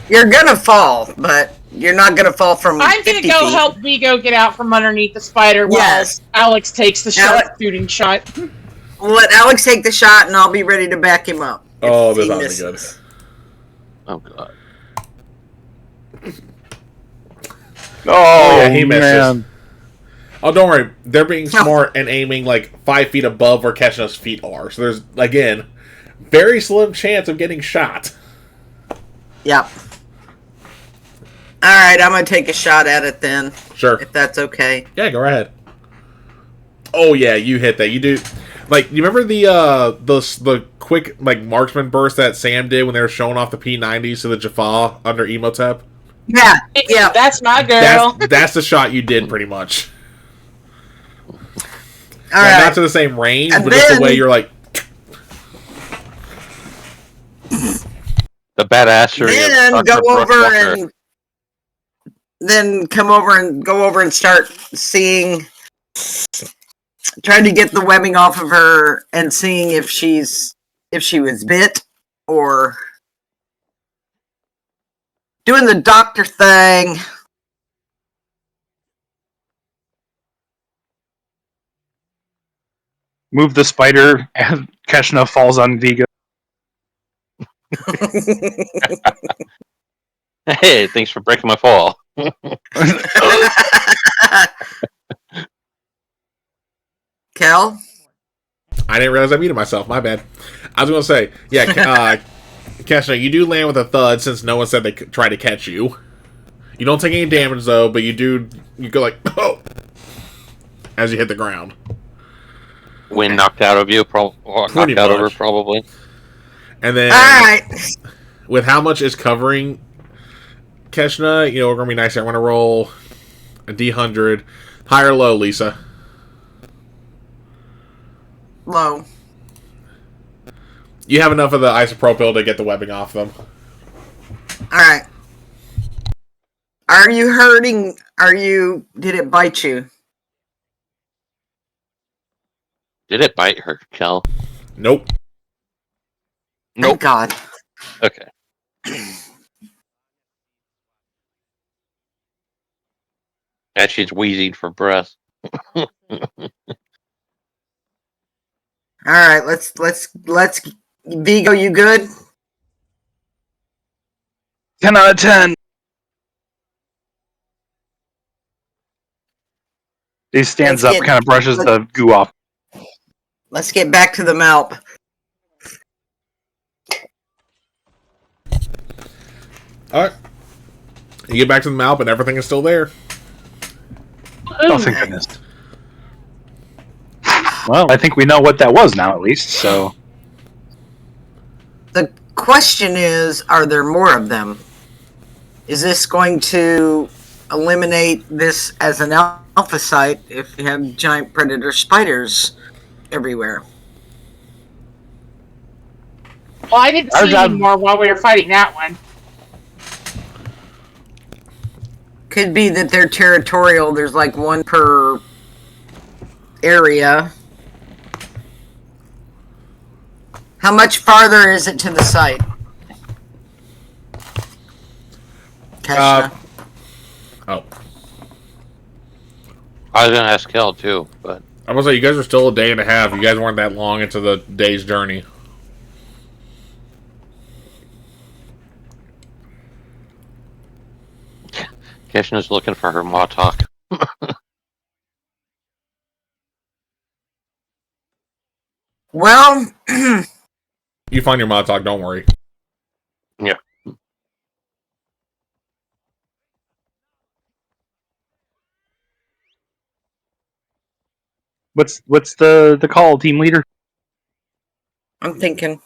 You're gonna fall, but you're not gonna fall from I'm 50 gonna go feet. help Vigo get out from underneath the spider while Yes. Alex takes the sharpshooting shot. Let Alex take the shot, and I'll be ready to back him up. Oh, if this he ought to be misses. good. Oh, God. Oh, yeah, he misses. man. Oh, don't worry. They're being smart and aiming like 5 feet above where Keshna's feet are. So there's, again, very slim chance of getting shot. Yep. Alright, I'm gonna take a shot at it then, Sure. if that's okay. Yeah, go ahead. Oh yeah, you hit that. You do. Like, you remember the quick like marksman burst that Sam did when they were showing off the P90s to the Jaffa under Emotep? Yeah, yeah. That's my girl. That's the shot you did pretty much. Alright. Not to the same range, And but just the then- way you're like. The badassery Then of go Dr. Brooke over Walker. and then come over and go over and start seeing, trying to get the webbing off of her and seeing if she was bit or doing the doctor thing. Move the spider, and Keshna falls on Vigo. Hey, thanks for breaking my fall. Kel? I didn't realize I muted myself. My bad. I was going to say, yeah, Keshna, you do land with a thud since no one said they could try to catch you. You don't take any damage though, but you go like, oh, as you hit the ground. Wind knocked out of you, knocked Pretty out of her, much. probably. And then, Alright. with how much is covering Keshna, we're going to be nice here. I'm going to roll a D100. High or low, Lisa? Low. You have enough of the isopropyl to get the webbing off them. Alright. Are you hurting? Did it bite you? Did it bite her, Kel? Nope. Thank Nope. God. Okay. And she's wheezing for breath. Alright, let's Vigo, you good? 10 out of 10. He stands Let's up, get- kind of brushes the goo off. Let's get back to the MALP. Alright. You get back to the MALP and everything is still there. Oh, thank goodness. Well, I think we know what that was now, at least, so... The question is, are there more of them? Is this going to eliminate this as an alpha site if you have giant predator spiders everywhere? Well, I didn't see any more while we were fighting that one. Could be that they're territorial. There's like one per area. How much farther is it to the site? Keshna? Oh. I was gonna ask Kel too, but I was like, you guys are still a day and a half. You guys weren't that long into the day's journey. Kishna's looking for her Motok. Well, You find your mod talk, don't worry. Yeah. What's the call, team leader? I'm thinking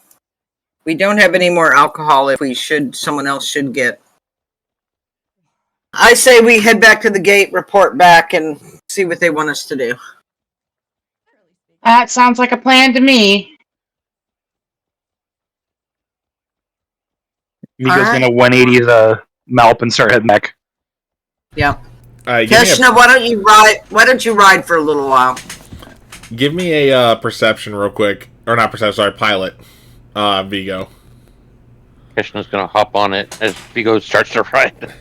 we don't have any more alcohol. If we should, someone else should get. I say we head back to the gate, report back, and see what they want us to do. That sounds like a plan to me. Vigo's Alright. gonna 180 the MALP and start heading back. Yeah. Give Keshna, why don't you ride? Why don't you ride for a little while? give me a perception real quick. Or not perception, sorry, pilot. Vigo. Kishna's gonna hop on it as Vigo starts to ride.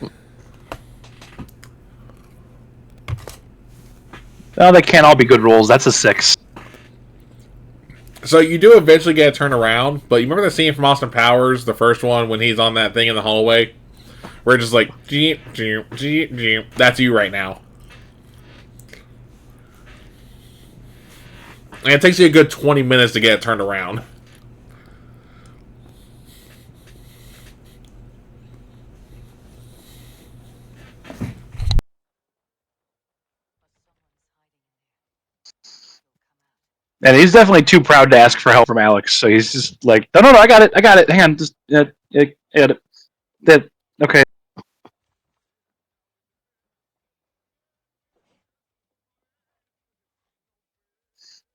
Oh, they can't all be good rolls. That's a 6. So you do eventually get a turn around, but you remember the scene from Austin Powers, the first one, when he's on that thing in the hallway? Where it's just like, jeep, jeep, jeep, jeep. That's you right now. And it takes you a good 20 minutes to get it turned around. And he's definitely too proud to ask for help from Alex. So he's just like, no, I got it. Hang on, just okay.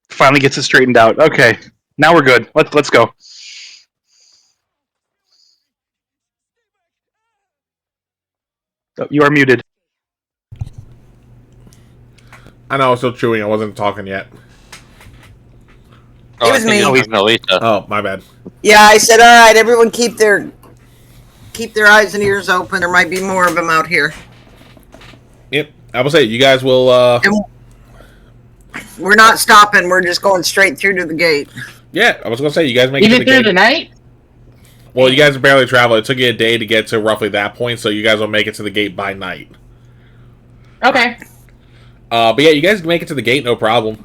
Finally gets it straightened out. Okay, now we're good. Let's go. Oh, you are muted. I know I was still chewing, I wasn't talking yet. It was me. Melissa. Oh, my bad. Yeah, I said, all right, everyone keep their eyes and ears open. There might be more of them out here. Yep, I will say, you guys will, And we're not stopping. We're just going straight through to the gate. yeah, I was gonna say, you guys make it to Even the through gate. the night? Well, you guys barely travel. It took you a day to get to roughly that point, so you guys will make it to the gate by night. Okay. But yeah, you guys can make it to the gate, no problem.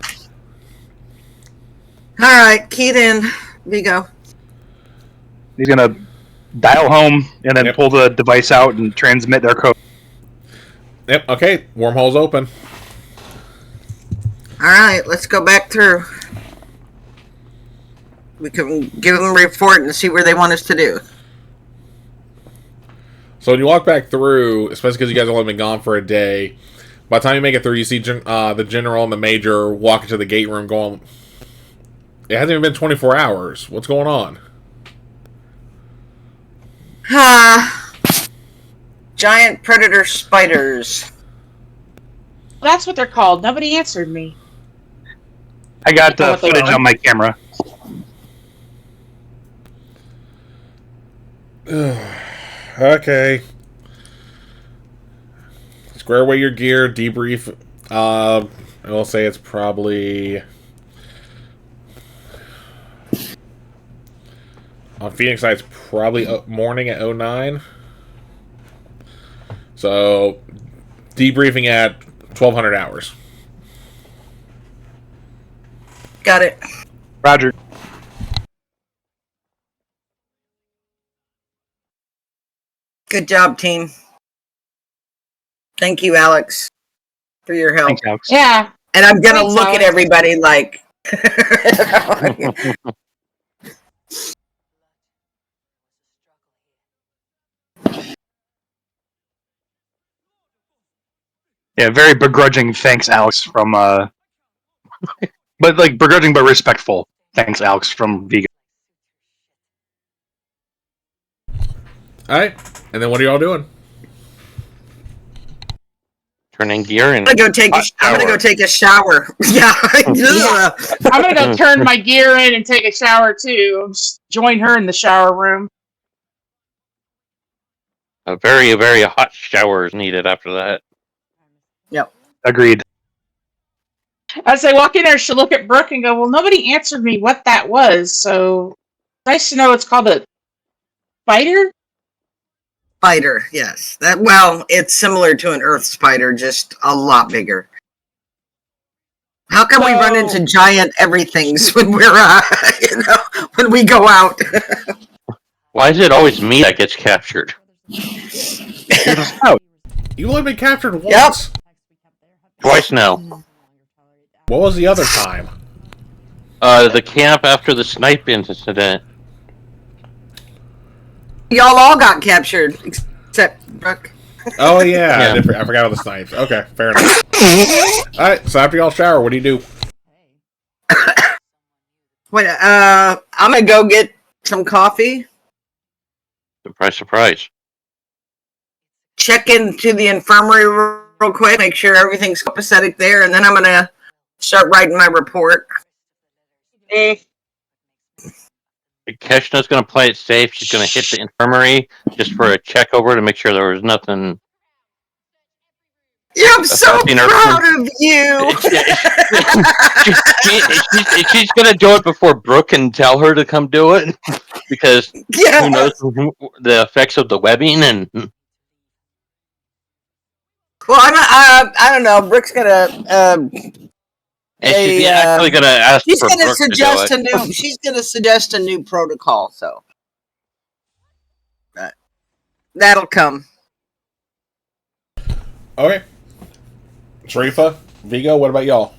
All right, keyed in. Vigo. He's gonna dial home and then Yep. pull the device out and transmit their code. Yep, okay, wormhole's open. All right, let's go back through. We can give them a report and see where they want us to do. So when you walk back through, especially because you guys have only been gone for a day, by the time you make it through, you see the general and the major walk into the gate room going, it hasn't even been 24 hours. What's going on? Giant predator spiders. That's what they're called. Nobody answered me. I got what they footage are. on my camera. Okay. Square away your gear, debrief. I will say it's probably on Phoenix side. It's probably morning at 09. So debriefing at 1200 hours. Got it. Roger. Good job, team. Thank you, Alex, for your help. Thanks, Alex. Yeah. And I'm gonna Thanks, look at Alex. everybody like. Yeah, very begrudging thanks, Alex, from but like begrudging but respectful. Thanks, Alex, from Vigo. Alright. And then what are y'all doing? Turning gear and I'm gonna go take a shower. Yeah. Yeah. I'm gonna go turn my gear in and take a shower too. Just join her in the shower room. a very, very hot shower is needed after that. Yep. Agreed. As I walk in there, she'll look at Brooke and go, "Well, nobody answered me what that was, so nice to know it's called a spider." Spider, yes. It's similar to an earth spider, just a lot bigger. How come we run into giant everythings when we're, when we go out? Why is it always me that gets captured? You're the scout. You only been captured once. Twice now. What was the other time? The camp after the snipe incident. Y'all all got captured, except Brooke. Oh yeah, Yeah. I forgot all the snipes. Okay, fair enough. All right, so after y'all shower, what do you do? Wait, I'm gonna go get some coffee. Surprise, surprise. Check into the infirmary real quick, make sure everything's copacetic there, and then I'm gonna start writing my report. Keshna's going to play it safe. She's going to hit the infirmary just for a check over to make sure there was nothing. Yeah, I'm so proud of you. She's going to do it before Brooke can tell her to come do it because who knows the effects of the webbing and. Well, I don't know. Brooke's gonna. And she's actually going to ask she's for gonna Brooke suggest to do it. She's gonna suggest a new protocol. So that'll come. Okay. Sharifa, Vigo, what about y'all?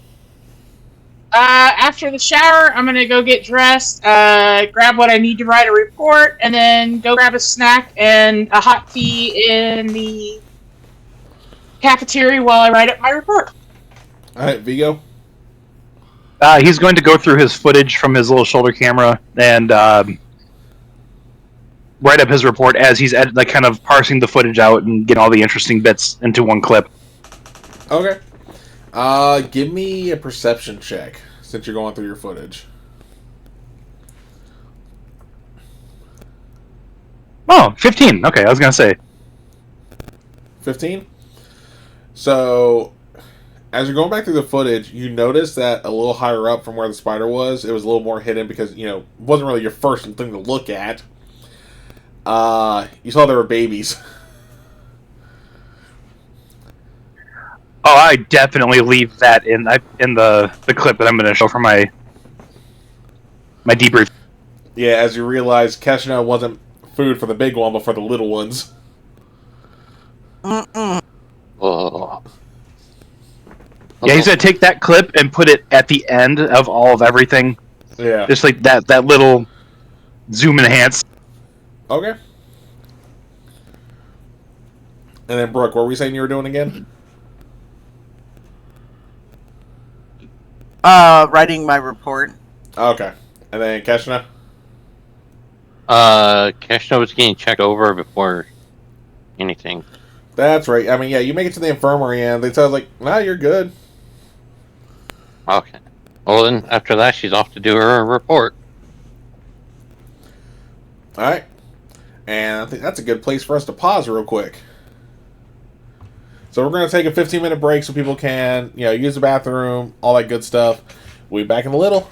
After the shower, I'm gonna go get dressed, grab what I need to write a report, and then go grab a snack and a hot tea in the cafeteria while I write up my report. All right, Vigo. He's going to go through his footage from his little shoulder camera and write up his report as he's kind of parsing the footage out and getting all the interesting bits into one clip. Okay. Give me a perception check since you're going through your footage. Oh, 15. Okay, I was going to say. 15? So, as you're going back through the footage, you notice that a little higher up from where the spider was, it was a little more hidden because, it wasn't really your first thing to look at. You saw there were babies. Oh, I definitely leave that in the clip that I'm going to show for my debrief. Yeah, as you realize, Keshna wasn't food for the big one, but for the little ones. Oh. Yeah, he's going to take that clip and put it at the end of all of everything. Yeah. Just like that little zoom enhance. Okay. And then, Brooke, what were we saying you were doing again? Writing my report. Okay. And then, Keshna? Keshna was getting checked over before anything. That's right. I mean, yeah, you make it to the infirmary and they tell us, nah, you're good. Okay. Well, then after that, she's off to do her report. Alright. And I think that's a good place for us to pause real quick. So we're going to take a 15-minute break so people can, use the bathroom, all that good stuff. We'll be back in a little.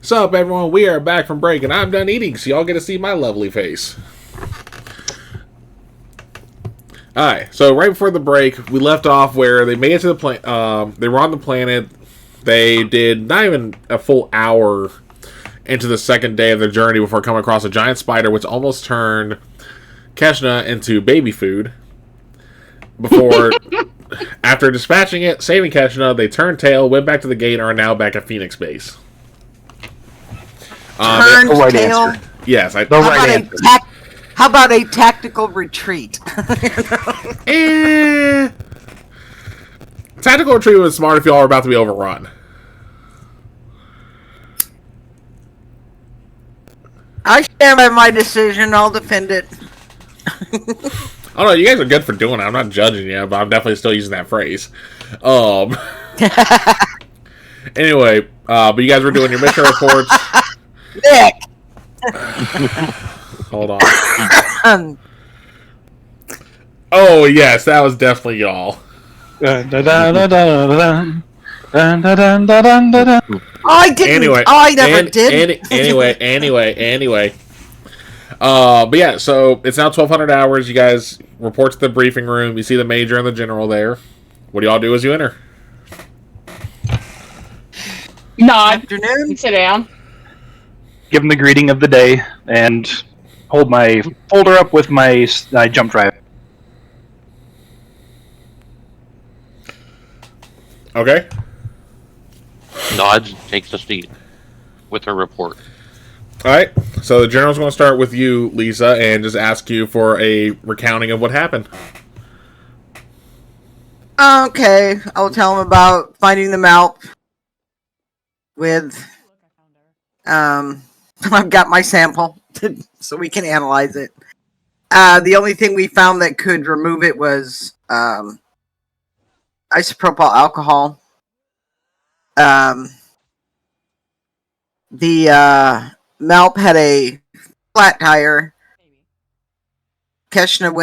Sup, everyone? We are back from break, and I'm done eating, so y'all get to see my lovely face. Alright, so right before the break, we left off where they made it to the planet. They were on the planet. They did not even a full hour into the second day of their journey before coming across a giant spider, which almost turned Keshna into baby food. Before, after dispatching it, saving Keshna, they turned tail, went back to the gate, and are now back at Phoenix Base. Turned right tail. answer. Yes, The right answer. How about a tactical retreat? Tactical retreat was smart if y'all are about to be overrun. I stand by my decision. I'll defend it. I don't know, you guys are good for doing it. I'm not judging you, but I'm definitely still using that phrase. Anyway, but you guys were doing your mission reports. Nick! Hold on. Oh, yes, that was definitely y'all. I didn't. Anyway, I never did. Anyway. But yeah, so it's now 1200 hours. You guys report to the briefing room. You see the major and the general there. What do y'all do as you enter? Nod. Afternoon. And sit down. Give them the greeting of the day and hold my folder up with my jump drive. Okay. Nods, takes a seat with her report. Alright, so the general's going to start with you, Lisa, and just ask you for a recounting of what happened. Okay, I'll tell him about finding the MALP with, I've got my sample so we can analyze it. The only thing we found that could remove it was, isopropyl alcohol. The MALP had a flat tire. Keshna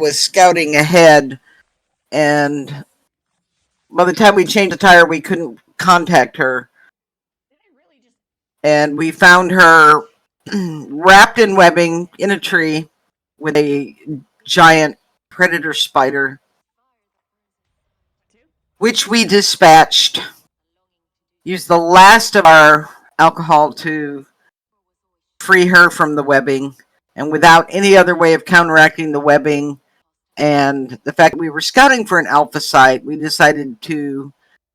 was scouting ahead, and by the time we changed the tire, we couldn't contact her. And we found her wrapped in webbing in a tree with a giant predator spider, which we dispatched. Used the last of our alcohol to free her from the webbing, and without any other way of counteracting the webbing and the fact that we were scouting for an alpha site, we decided to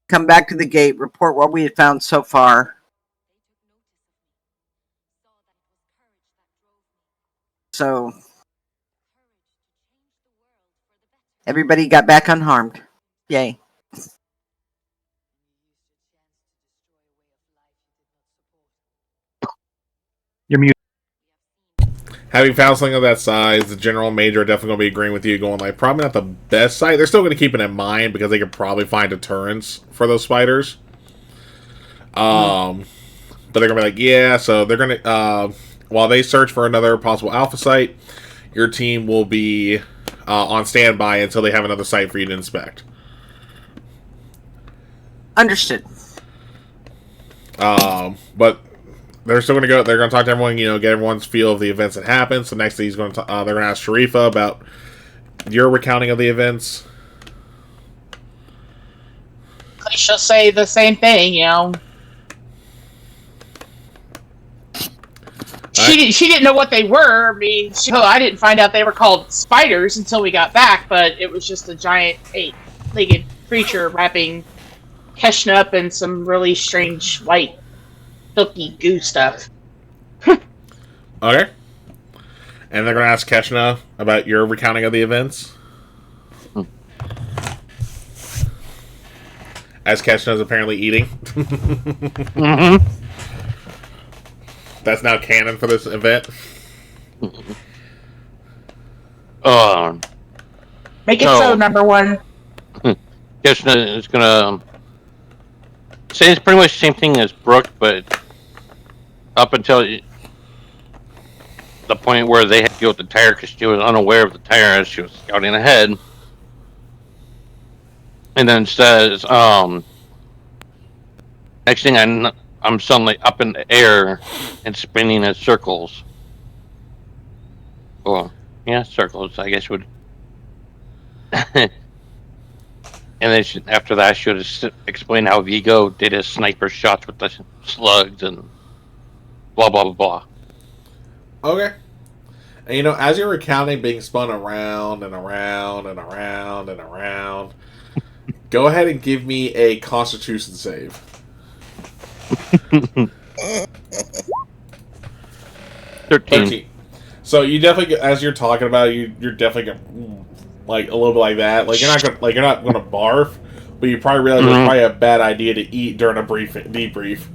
come back to the gate, report what we had found so far. So everybody got back unharmed. Yay. You're muted. Having found something of that size, the general and major are definitely going to be agreeing with you, going like, probably not the best site. They're still going to keep it in mind because they could probably find deterrents for those spiders. But they're going to be like, yeah, so they're going to, while they search for another possible alpha site, your team will be on standby until they have another site for you to inspect. Understood. But they're still going to go. They're going to talk to everyone. Get everyone's feel of the events that happened. So next thing they're going to ask Sharifa about your recounting of the events. She'll say the same thing, She didn't know what they were. I mean, I didn't find out they were called spiders until we got back, but it was just a giant 8-legged creature wrapping Keshna up in some really strange white silky goo stuff. Okay. And they're going to ask Keshna about your recounting of the events. As Keshna is apparently eating. Mm-hmm. That's now canon for this event. Make it so, number one. Keshna is gonna say it's pretty much the same thing as Brooke, but up until the point where they had to go with the tire because she was unaware of the tire as she was scouting ahead. And then says, next thing I'm suddenly up in the air and spinning in circles. Well, yeah, circles, I guess would. And then after that, I should have explained how Vigo did his sniper shots with the slugs and blah, blah, blah, blah. Okay. And as you're recounting being spun around and around and around and around, go ahead and give me a Constitution save. 13. So you definitely, as you're talking about it, you're definitely like a little bit like that. Like you're not gonna barf, but you probably realize it's probably a bad idea to eat during a debrief.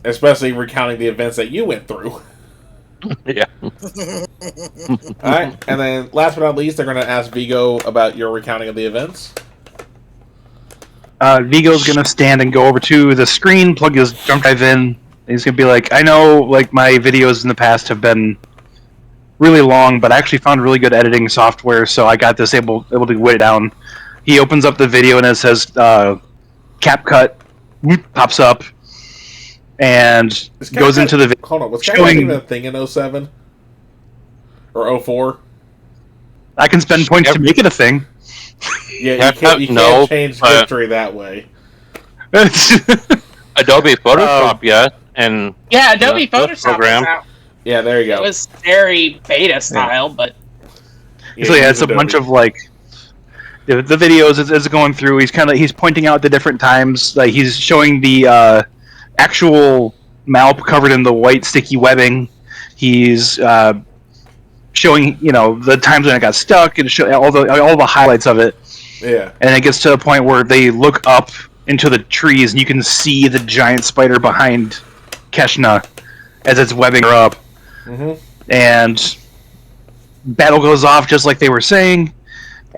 Especially recounting the events that you went through. Yeah. Alright, and then last but not least, they're going to ask Vigo about your recounting of the events. Vigo's going to stand and go over to the screen, plug his jump drive in, and he's going to be like, I know like my videos in the past have been really long, but I actually found really good editing software, so I got this able to whit it down. He opens up the video and it says CapCut, pops up, and goes into the video. Hold on, was CapCut even a thing in 07? Or 04? I can spend points to make it a thing. Yeah, you can't change history that way. Adobe Photoshop, yeah. And yeah, Adobe Photoshop program. was out. Yeah, there you go. It was very beta style, but... So yeah, it's a bunch of like... The videos is going through. He's pointing out the different times. Like he's showing the actual MALP covered in the white sticky webbing. He's showing the times when it got stuck and all the highlights of it. Yeah. And it gets to a point where they look up into the trees and you can see the giant spider behind Keshna as it's webbing her up. Mm-hmm. And battle goes off just like they were saying.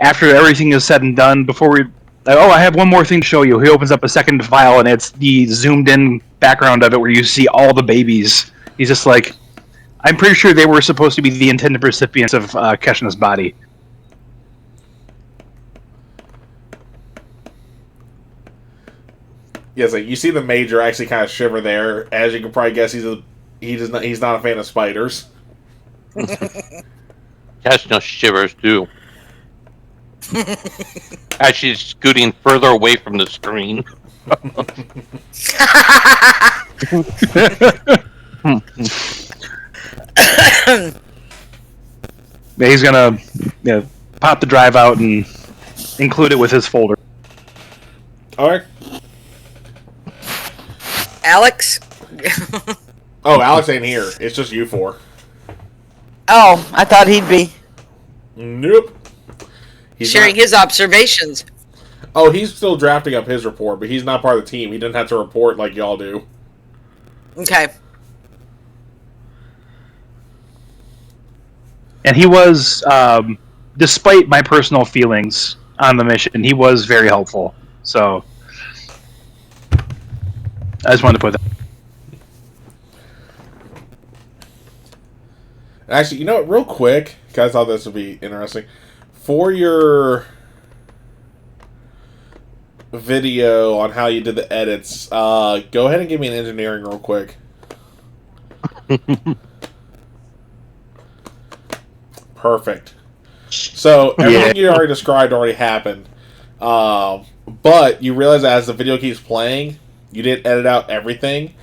After everything is said and done, I have one more thing to show you. He opens up a second file, and it's the zoomed-in background of it where you see all the babies. He's just like, I'm pretty sure they were supposed to be the intended recipients of Keshna's body. Yeah, so you see the Major actually kind of shiver there. As you can probably guess, he's not a fan of spiders. Keshna shivers too. As she's scooting further away from the screen. He's gonna pop the drive out and include it with his folder. Alright. Alex? Oh, Alex ain't here. It's just you four. Oh, I thought he'd be Nope. He's sharing his observations. Oh, he's still drafting up his report, but he's not part of the team. He doesn't have to report like y'all do. Okay. And he was, despite my personal feelings on the mission, he was very helpful. So, I just wanted to put that. Actually, you know what? Real quick, because I thought this would be interesting. For your video on how you did the edits, go ahead and give me an engineering real quick. Perfect. So, everything you already described already happened. But you realize as the video keeps playing, you didn't edit out everything.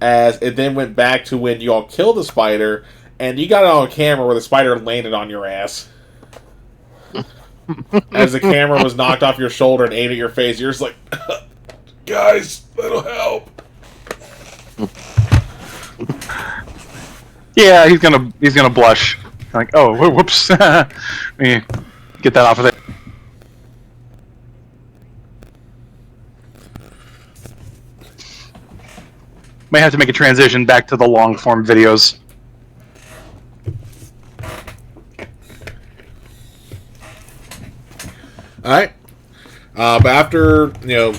As it then went back to when you all killed the spider, and you got it on camera where the spider landed on your ass. As the camera was knocked off your shoulder and aimed at your face, you're just like, guys, that'll help. Yeah, he's gonna blush. Like, oh, whoops. Let me get that off of there. Might have to make a transition back to the long form videos. Alright. But after y'all's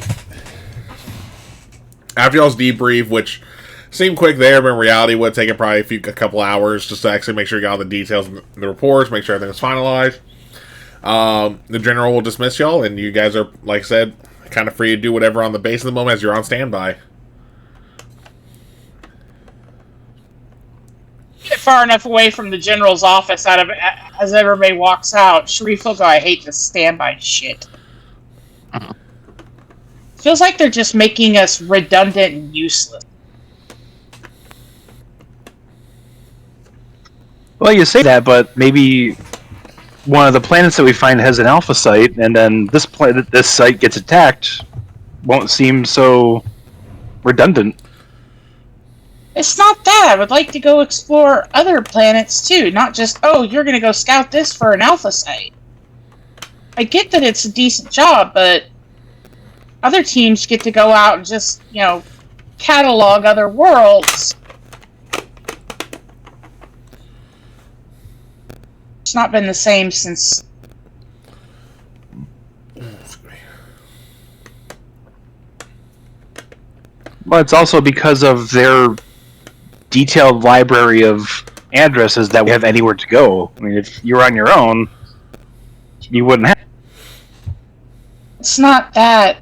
debrief, which seemed quick there, but in reality would have taken probably a couple hours just to actually make sure you got all the details in the reports, make sure everything was finalized. The general will dismiss y'all, and you guys are, like I said, kind of free to do whatever on the base at the moment as you're on standby. Get far enough away from the general's office as everybody walks out. Sharif will go, I hate this standby shit. Feels like they're just making us redundant and useless. Well, you say that, but maybe one of the planets that we find has an alpha site, and then this site gets attacked, won't seem so redundant. It's not that. I would like to go explore other planets too, not just, oh, you're going to go scout this for an alpha site. I get that it's a decent job, but other teams get to go out and just, catalog other worlds. It's not been the same since... Well, it's also because of their detailed library of addresses that we have anywhere to go. I mean, if you're on your own, you wouldn't have. It's not that.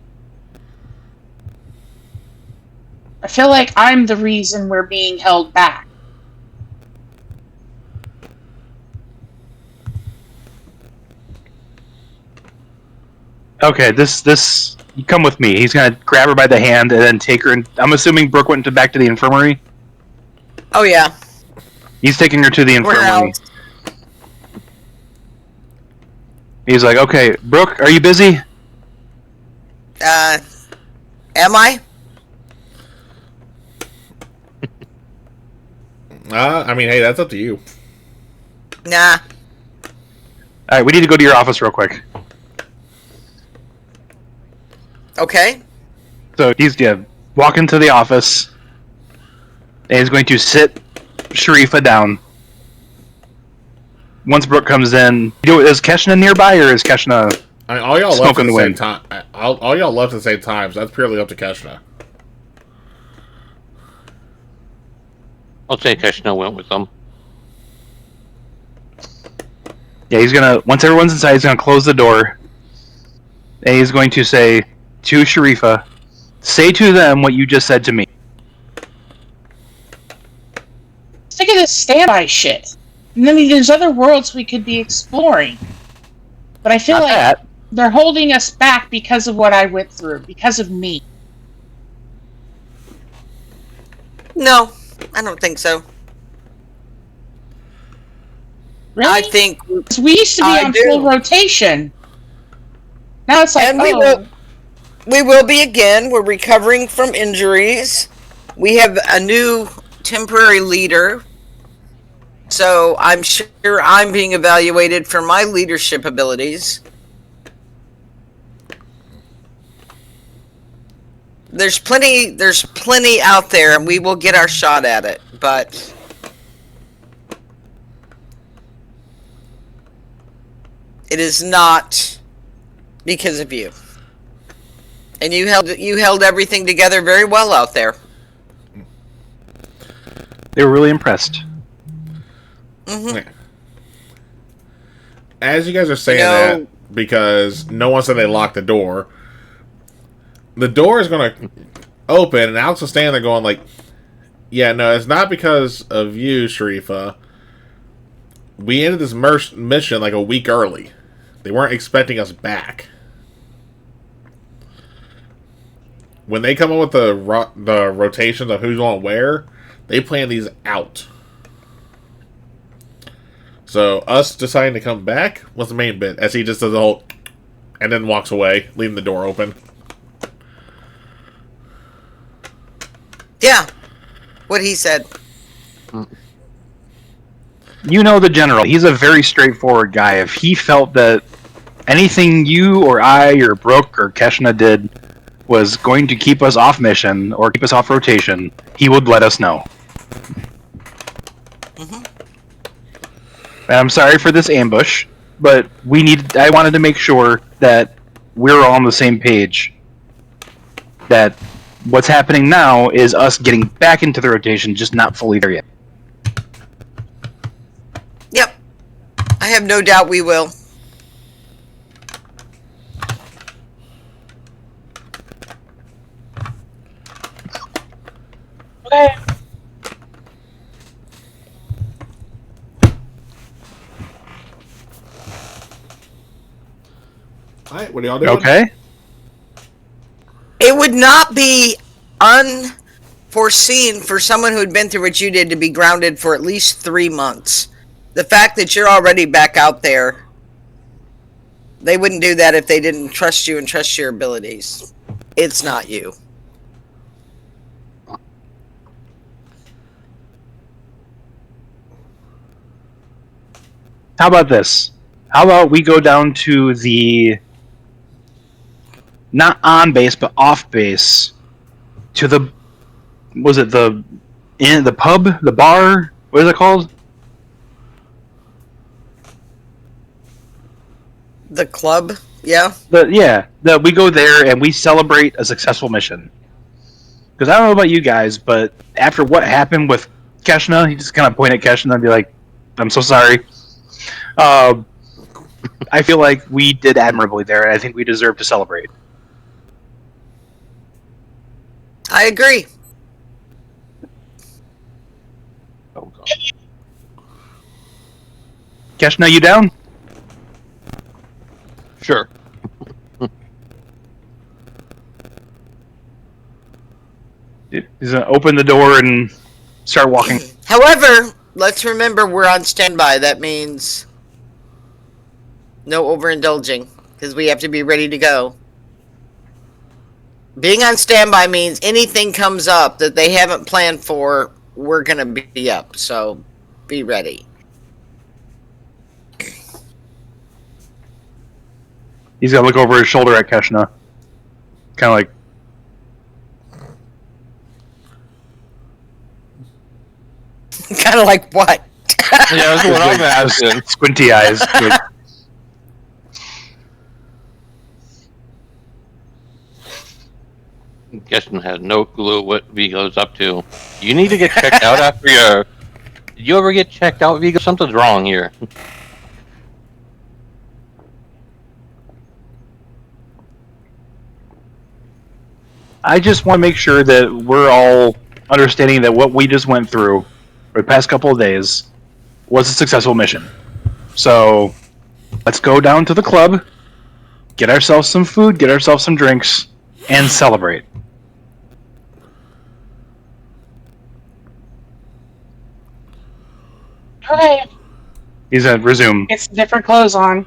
I feel like I'm the reason we're being held back. Okay, this you come with me. He's gonna grab her by the hand and then take her. And I'm assuming Brooke went back to the infirmary. Oh yeah. He's taking her to the infirmary. Warehouse. He's like, okay, Brooke, are you busy? Am I? I mean, hey, that's up to you. Nah. All right, we need to go to your office real quick. Okay. So he's walk into the office, and he's going to sit Sharifa down. Once Brooke comes in, is Keshna nearby, or is Keshna I mean, all y'all left smoking at the the same wind? time. All y'all left at the same time, so that's purely up to Keshna. I'll say Keshna went with them. Yeah, he's gonna, once everyone's inside, he's gonna close the door, and he's going to say to Sharifa, say to them what you just said to me. Think of this standby shit. And then there's other worlds we could be exploring. But I feel Not like that. they're holding us back because of what I went through, because of me. No, I don't think so. Really? I think 'Cause we used to be I on do. full rotation. Now it's like, And we will be again. We're recovering from injuries. We have a new temporary leader. So I'm sure I'm being evaluated for my leadership abilities. There's plenty out there, and we will get our shot at it, but it is not because of you. And you held everything together very well out there. They were really impressed. Mm-hmm. As you guys are saying that, because no one said they locked the door is going to open, and Alex will stand there going like, yeah, no, it's not because of you, Sharifa. We ended this mission like a week early. They weren't expecting us back. When they come up with the rotations of who's on where, they plan these out. So us deciding to come back was the main bit, as he just does the whole, and then walks away, leaving the door open. Yeah, what he said. You know the general. He's a very straightforward guy. If he felt that anything you or I or Brooke or Keshna did was going to keep us off mission or keep us off rotation, he would let us know. Mm-hmm. And I'm sorry for this ambush, but I wanted to make sure that we're all on the same page. That what's happening now is us getting back into the rotation, just not fully there yet. Yep. I have no doubt we will. Alright, what are y'all doing? Okay. It would not be unforeseen for someone who had been through what you did to be grounded for at least 3 months. The fact that you're already back out there, they wouldn't do that if they didn't trust you and trust your abilities. It's not you. How about this? How about we go down to the not on base but off base to the the pub, the bar? What is it called? The club, yeah. We go there and we celebrate a successful mission. Because I don't know about you guys, but after what happened with Keshna, he just kind of point at Keshna and be like, "I'm so sorry." I feel like we did admirably there, and I think we deserve to celebrate. I agree. Oh, God. Keshna, you down? Sure. He's gonna open the door and start walking. However, let's remember we're on standby. That means no overindulging, because we have to be ready to go. Being on standby means anything comes up that they haven't planned for, we're going to be up. So be ready. He's gonna look over his shoulder at Keshna, kind of like, Kind of like what? Yeah, that's what I'm asking. squinty eyes. Like, Keston has no clue what Vigo's up to. You need to get checked out after your... Did you ever get checked out, Vigo? Something's wrong here. I just want to make sure that we're all understanding that what we just went through for the past couple of days was a successful mission. So let's go down to the club, get ourselves some food, get ourselves some drinks, and celebrate. Okay, He's gonna resume. get some different clothes on.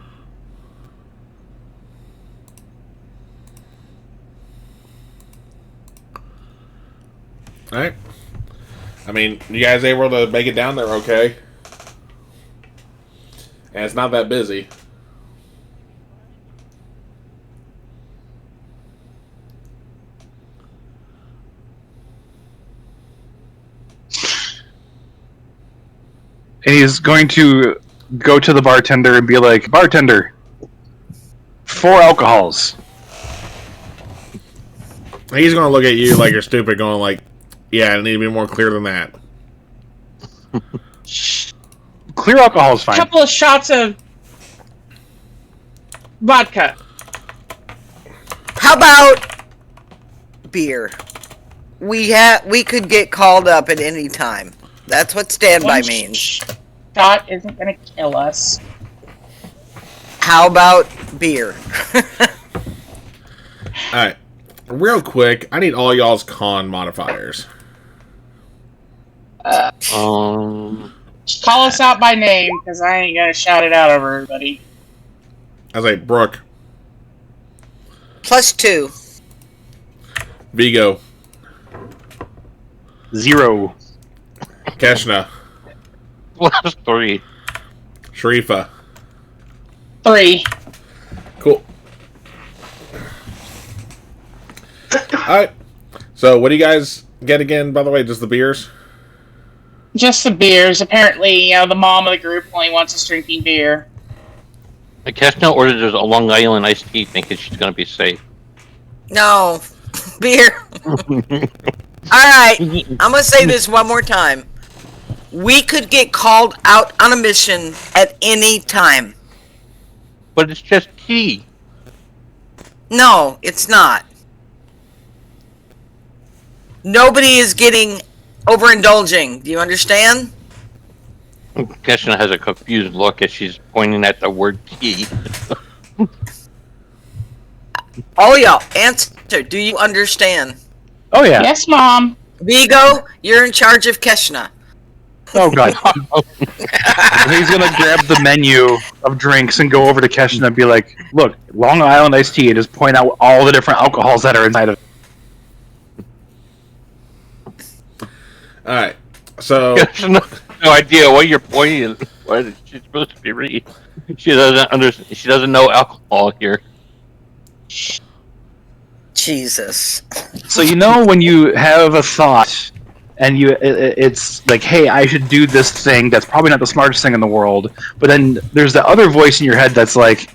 Alright. I mean, you guys able to make it down there okay? And it's not that busy. And he's going to go to the bartender and be like, "Bartender, 4 alcohols." He's gonna look at you like you're stupid, going like, "Yeah, I need to be more clear than that." Clear alcohol is A fine. couple of shots of vodka. How about beer? We could get called up at any time. That's what standby One means. shot isn't going to kill us. How about beer? Alright. Real quick, I need all y'all's con modifiers. Um, Call us out by name, because I ain't going to shout it out over everybody. I was like, Brooke, +2. Vigo, 0. Keshna, plus 3. Sharifa. 3. Cool. Alright. So, what do you guys get again, by the way? Just the beers? Just the beers. Apparently, the mom of the group only wants us drinking beer. Keston ordered a Long Island iced tea thinking she's going to be safe. No. Beer. Alright. I'm going to say this one more time. We could get called out on a mission at any time. But it's just tea. No, it's not. Nobody is getting overindulging. Do you understand? Keston has a confused look as she's pointing at the word tea. All y'all, answer. Do you understand? Oh yeah. Yes, Mom. Vigo, you're in charge of Keshna. Oh god. He's gonna grab the menu of drinks and go over to Keshin and be like, "Look, Long Island iced tea," and just point out all the different alcohols that are inside of it. All right. So no idea what you're pointing. What is she supposed to be reading? She doesn't understand. She doesn't know alcohol here. Jesus. So you know when you have a thought and it's like, "Hey, I should do this thing." That's probably not the smartest thing in the world, but then there's the other voice in your head that's like,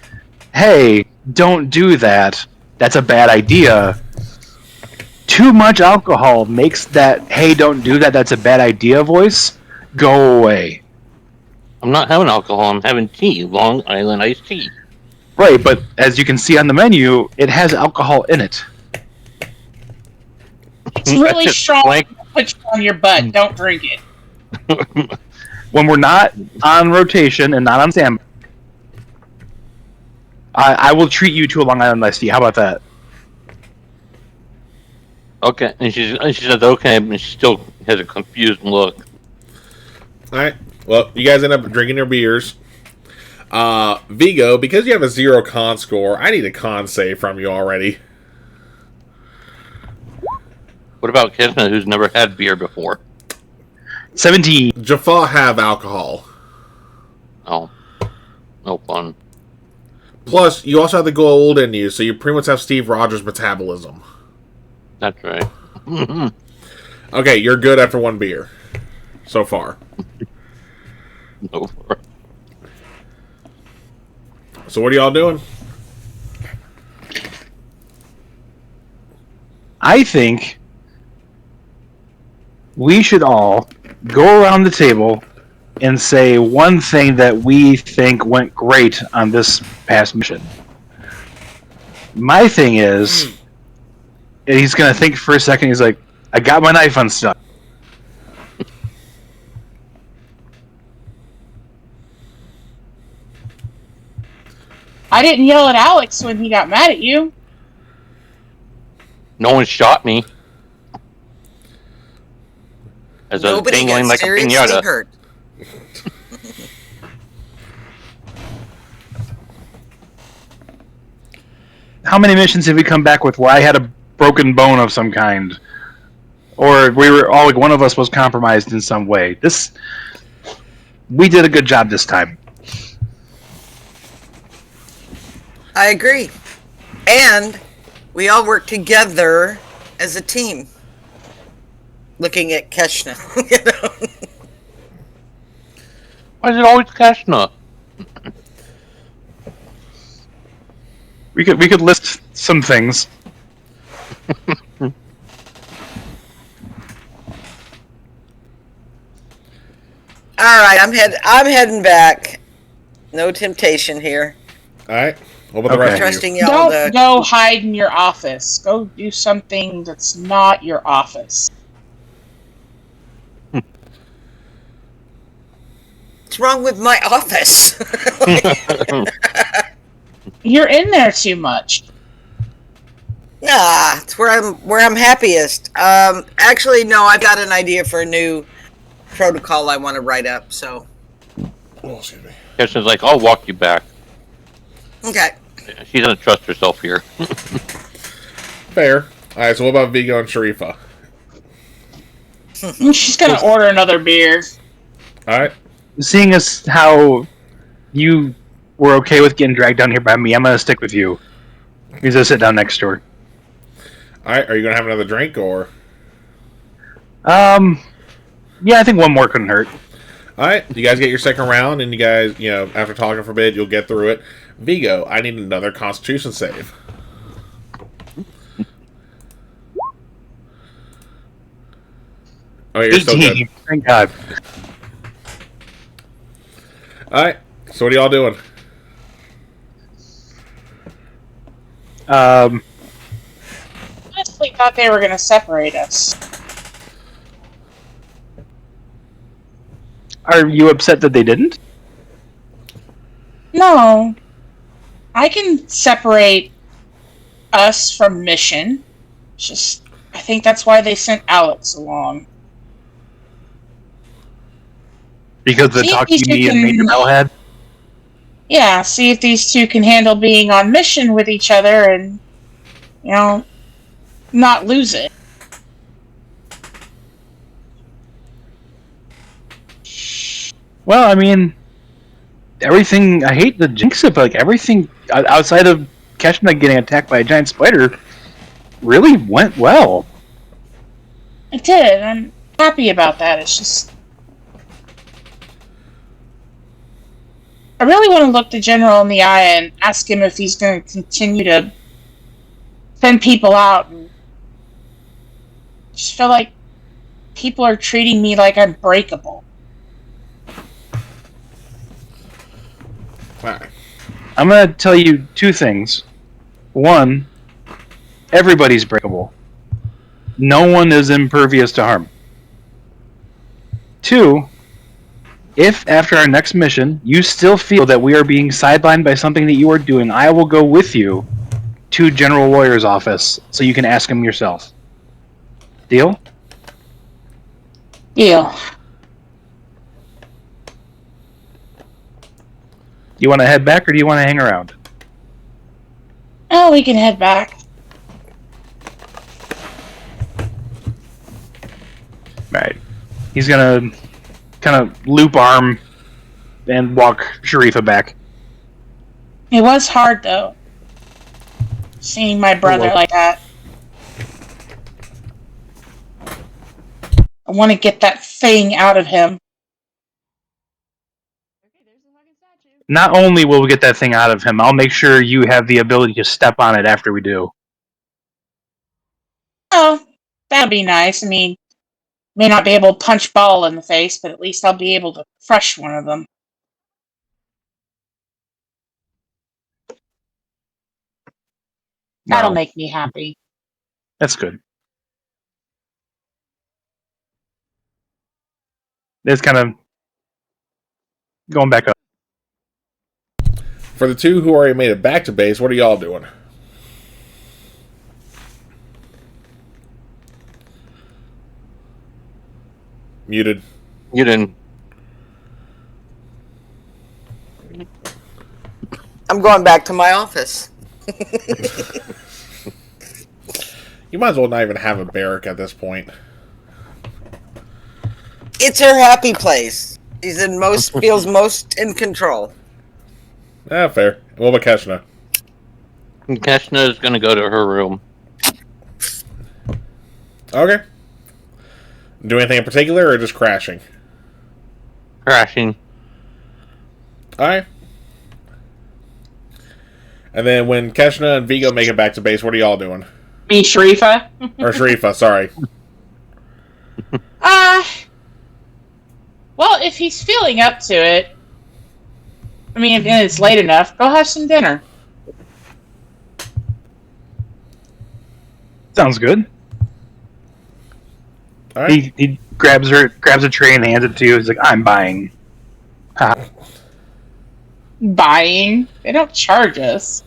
"Hey, don't do that. That's a bad idea." Too much alcohol makes that "Hey, don't do that. That's a bad idea" voice go away. I'm not having alcohol. I'm having tea. Long Island iced tea. Right, but as you can see on the menu, it has alcohol in it. It's really Just strong. blank. Put you on your butt. Don't drink it. When we're not on rotation and not on standby, I will treat you to a Long Island iced tea. How about that? Okay, and she says okay, and she still has a confused look. all right. Well, you guys end up drinking your beers. Vigo, because you have a 0 con score, I need a con save from you already. What about Kismet, who's never had beer before? 17. Jaffa have alcohol. Oh, no fun. Plus, you also have the gold in you, so you pretty much have Steve Rogers' metabolism. That's right. Okay, you're good after 1 beer. So far. No. So what are y'all doing? I think we should all go around the table and say one thing that we think went great on this past mission. My thing is, and he's going to think for a second, he's like, "I got my knife unstuck." I didn't yell at Alex when he got mad at you. No one shot me. As I was Nobody dangling gets like a seriously piñata. hurt. How many missions have we come back with where I had a broken bone of some kind? Or we were all like, one of us was compromised in some way. We did a good job this time. I agree. And we all work together as a team. Looking at Keshna, you know. Why is it always Kashna? We could list some things. All right, I'm heading back. No temptation here. Alright. What about the Okay. rest of you? Trusting y'all Don't to. go hide in your office. Go do something that's not your office. What's wrong with my office? You're in there too much. Nah, it's where I'm happiest. Actually, no, I've got an idea for a new protocol I want to write up. So, Oh, excuse me. Kashna's like, I'll walk you back. okay. She doesn't trust herself here. Fair. Alright, so what about Vigo and Sharifa? She's gonna order another beer. Alright. Seeing as how you were okay with getting dragged down here by me, I'm going to stick with you. He's going to sit down next to her. Alright, are you gonna have another drink or? Yeah, I think one more couldn't hurt. Alright, you guys get your second round, and you guys, after talking for a bit, you'll get through it. Vigo, I need another Constitution save. Oh, you're still 18. good. Thank God. Alright, so what are y'all doing? I honestly thought they were gonna separate us. Are you upset that they didn't? No. I can separate us from mission. It's just, I think that's why they sent Alex along. Because the See if talkie these two me and Major can- Metalhead. Yeah, see if these two can handle being on mission with each other and, not lose it. Well, I mean, everything. I hate the jinx it, but like everything outside of Keshna getting attacked by a giant spider really went well. It did. I'm happy about that. It's just, I really want to look the general in the eye and ask him if he's going to continue to send people out. And just feel like people are treating me like I'm breakable. Alright. I'm going to tell you two things. One, everybody's breakable. No one is impervious to harm. Two, if after our next mission you still feel that we are being sidelined by something that you are doing, I will go with you to General Lawyer's office so you can ask him yourself. Deal? Deal. You want to head back or do you want to hang around? Oh, we can head back. Right. He's gonna kind of loop arm and walk Sharifa back. It was hard, though, seeing my brother like that. I want to get that thing out of him. Okay, there's the fucking statue. Not only will we get that thing out of him, I'll make sure you have the ability to step on it after we do. Oh, that'd be nice. I mean, may not be able to punch Ball in the face, but at least I'll be able to crush one of them. That'll Wow. make me happy. That's good. It's kind of going back up. For the two who already made it back to base, what are y'all doing? Muted. You didn't. I'm going back to my office. You might as well not even have a barrack at this point. It's her happy place. Feels most in control. Ah, fair. What about Keshna? Keshna is going to go to her room. Okay. Do anything in particular or just crashing? Crashing. Alright. And then when Keshna and Vigo make it back to base, what are y'all doing? Me, Sharifa? Or Sharifa, sorry. Well, if he's feeling up to it, I mean, if it's late enough, go have some dinner. Sounds good. Alright. He grabs a tray and hands it to you. He's like, I'm buying. Buying? They don't charge us.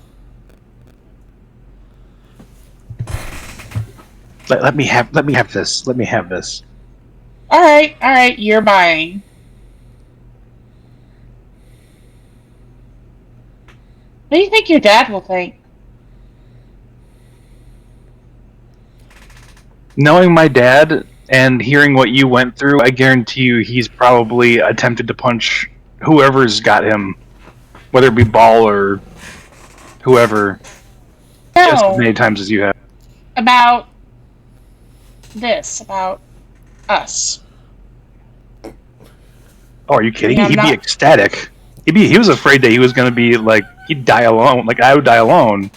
Let me have this. Let me have this. Alright, you're buying. What do you think your dad will think? Knowing my dad and hearing what you went through, I guarantee you he's probably attempted to punch whoever's got him, whether it be Ball or whoever, just as many times as you have. About us. Oh, are you kidding? Yeah, He'd be ecstatic. He was afraid that he was going to be like, he'd die alone. Like I would die alone.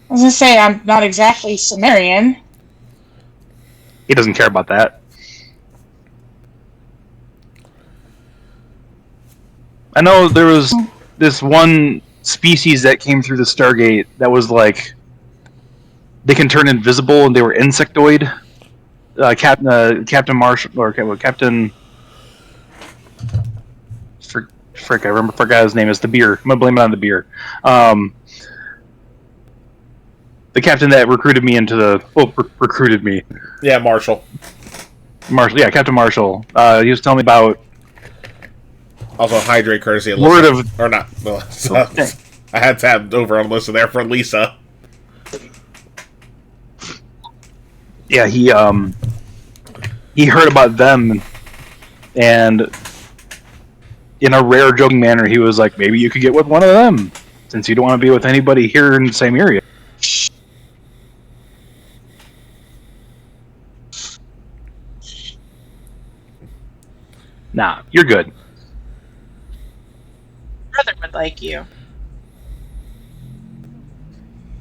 I was gonna say, I'm not exactly Sumerian. He doesn't care about that. I know there was this one species that came through the Stargate that was like, they can turn invisible and they were insectoid. Captain Marshall, or Captain... Frick, I forgot his name. It's the beer. I'm gonna blame it on the beer. the captain that recruited me into the recruited me. Yeah, Marshall. Marshall, yeah, Captain Marshall. He was telling me about Also, hydrate courtesy of Lord Lisa. of Or not. I had tabbed over on Lisa there for Lisa. yeah, he heard about them, and in a rare joking manner, he was like, maybe you could get with one of them, since you don't want to be with anybody here in the same area. Nah, you're good. Brother would like you.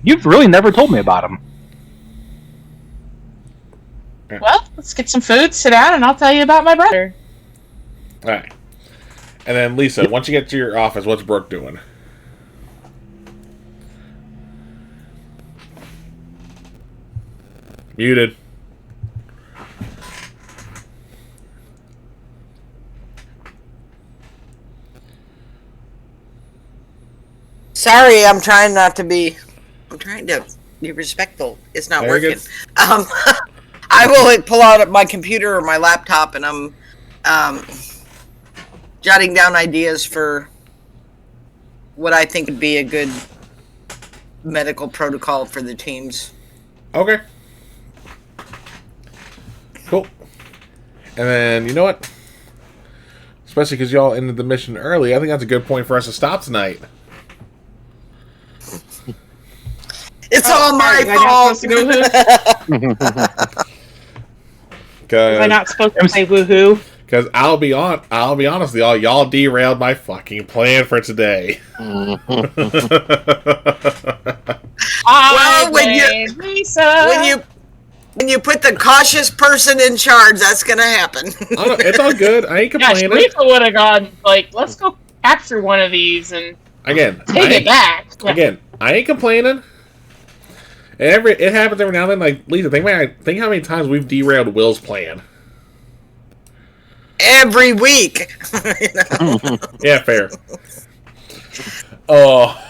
You've really never told me about him. Well, let's get some food, sit down, and I'll tell you about my brother. Alright. And then, Lisa, once you get to your office, what's Brooke doing? Muted. Sorry, I'm trying to be respectful. It's not Very working. good. I will pull out my computer or my laptop, and I'm jotting down ideas for what I think would be a good medical protocol for the teams. Okay. Cool. And then, you know what? Especially because y'all ended the mission early, I think that's a good point for us to stop tonight. It's all my Am I not fault. supposed to go woohoo? Am I not supposed to say woohoo? Because I'll be honest with y'all derailed my fucking plan for today. Well, when you put the cautious person in charge, that's gonna happen. Oh, it's all good. I ain't Yeah, complaining. Sharifa would have gone, like, let's go capture one of these and Again, take it back. Yeah. Again, I ain't complaining. It happens every now and then. Like, Lisa, think how many times we've derailed Will's plan. Every week. Yeah, fair. Oh,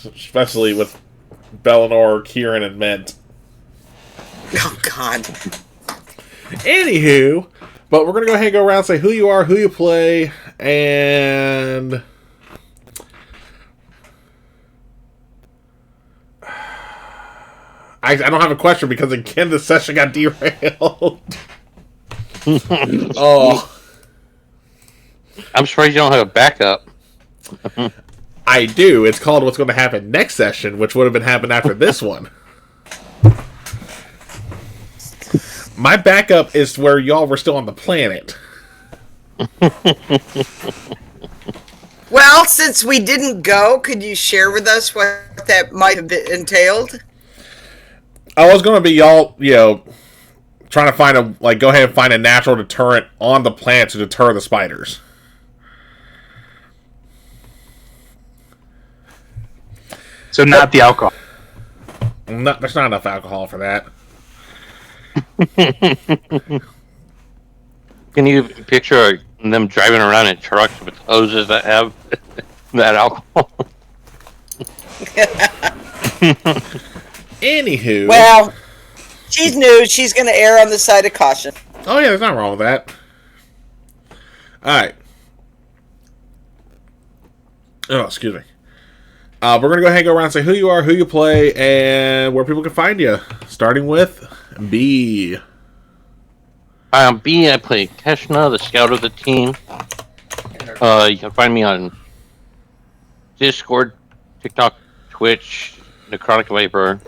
especially with Bellinor, Kieran, and Ment. Oh, God. Anywho, but we're going to go ahead and go around and say who you are, who you play, and... I don't have a question because, again, the session got derailed. Oh. I'm surprised you don't have a backup. I do. It's called What's Going to Happen Next Session, which would have been happened after this one. My backup is where y'all were still on the planet. Well, since we didn't go, could you share with us what that might have entailed? I was going to be y'all, trying to go ahead and find a natural deterrent on the planet to deter the spiders. So not the alcohol. No, there's not enough alcohol for that. Can you picture them driving around in trucks with hoses that have that alcohol? Anywho. Well, she's new. She's going to err on the side of caution. Oh, yeah, there's nothing wrong with that. Alright. Oh, excuse me. We're going to go ahead and go around and say who you are, who you play, and where people can find you. Starting with B. I'm B. I play Keshna, the scout of the team. You can find me on Discord, TikTok, Twitch, Necrotic Viper.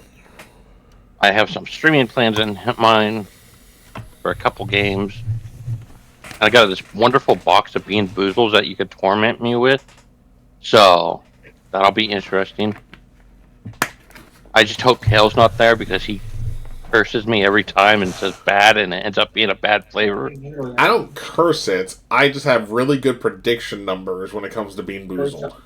I have some streaming plans in mind for a couple games. I got this wonderful box of Bean Boozles that you could torment me with. So, that'll be interesting. I just hope Kale's not there because he curses me every time and says bad and it ends up being a bad flavor. I don't curse it. I just have really good prediction numbers when it comes to Bean Boozled.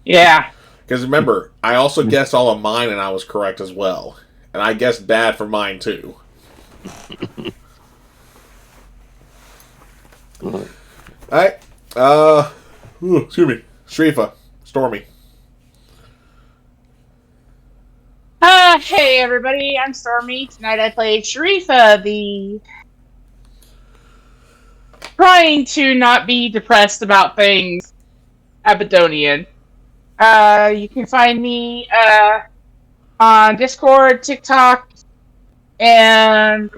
Yeah. Because remember, I also guessed all of mine and I was correct as well. And I guessed bad for mine too. Alright. Excuse me. Sharifa. Stormy. Hey everybody, I'm Stormy. Tonight I played Sharifa, the trying to not be depressed about things Aberdonian. You can find me on Discord, TikTok, and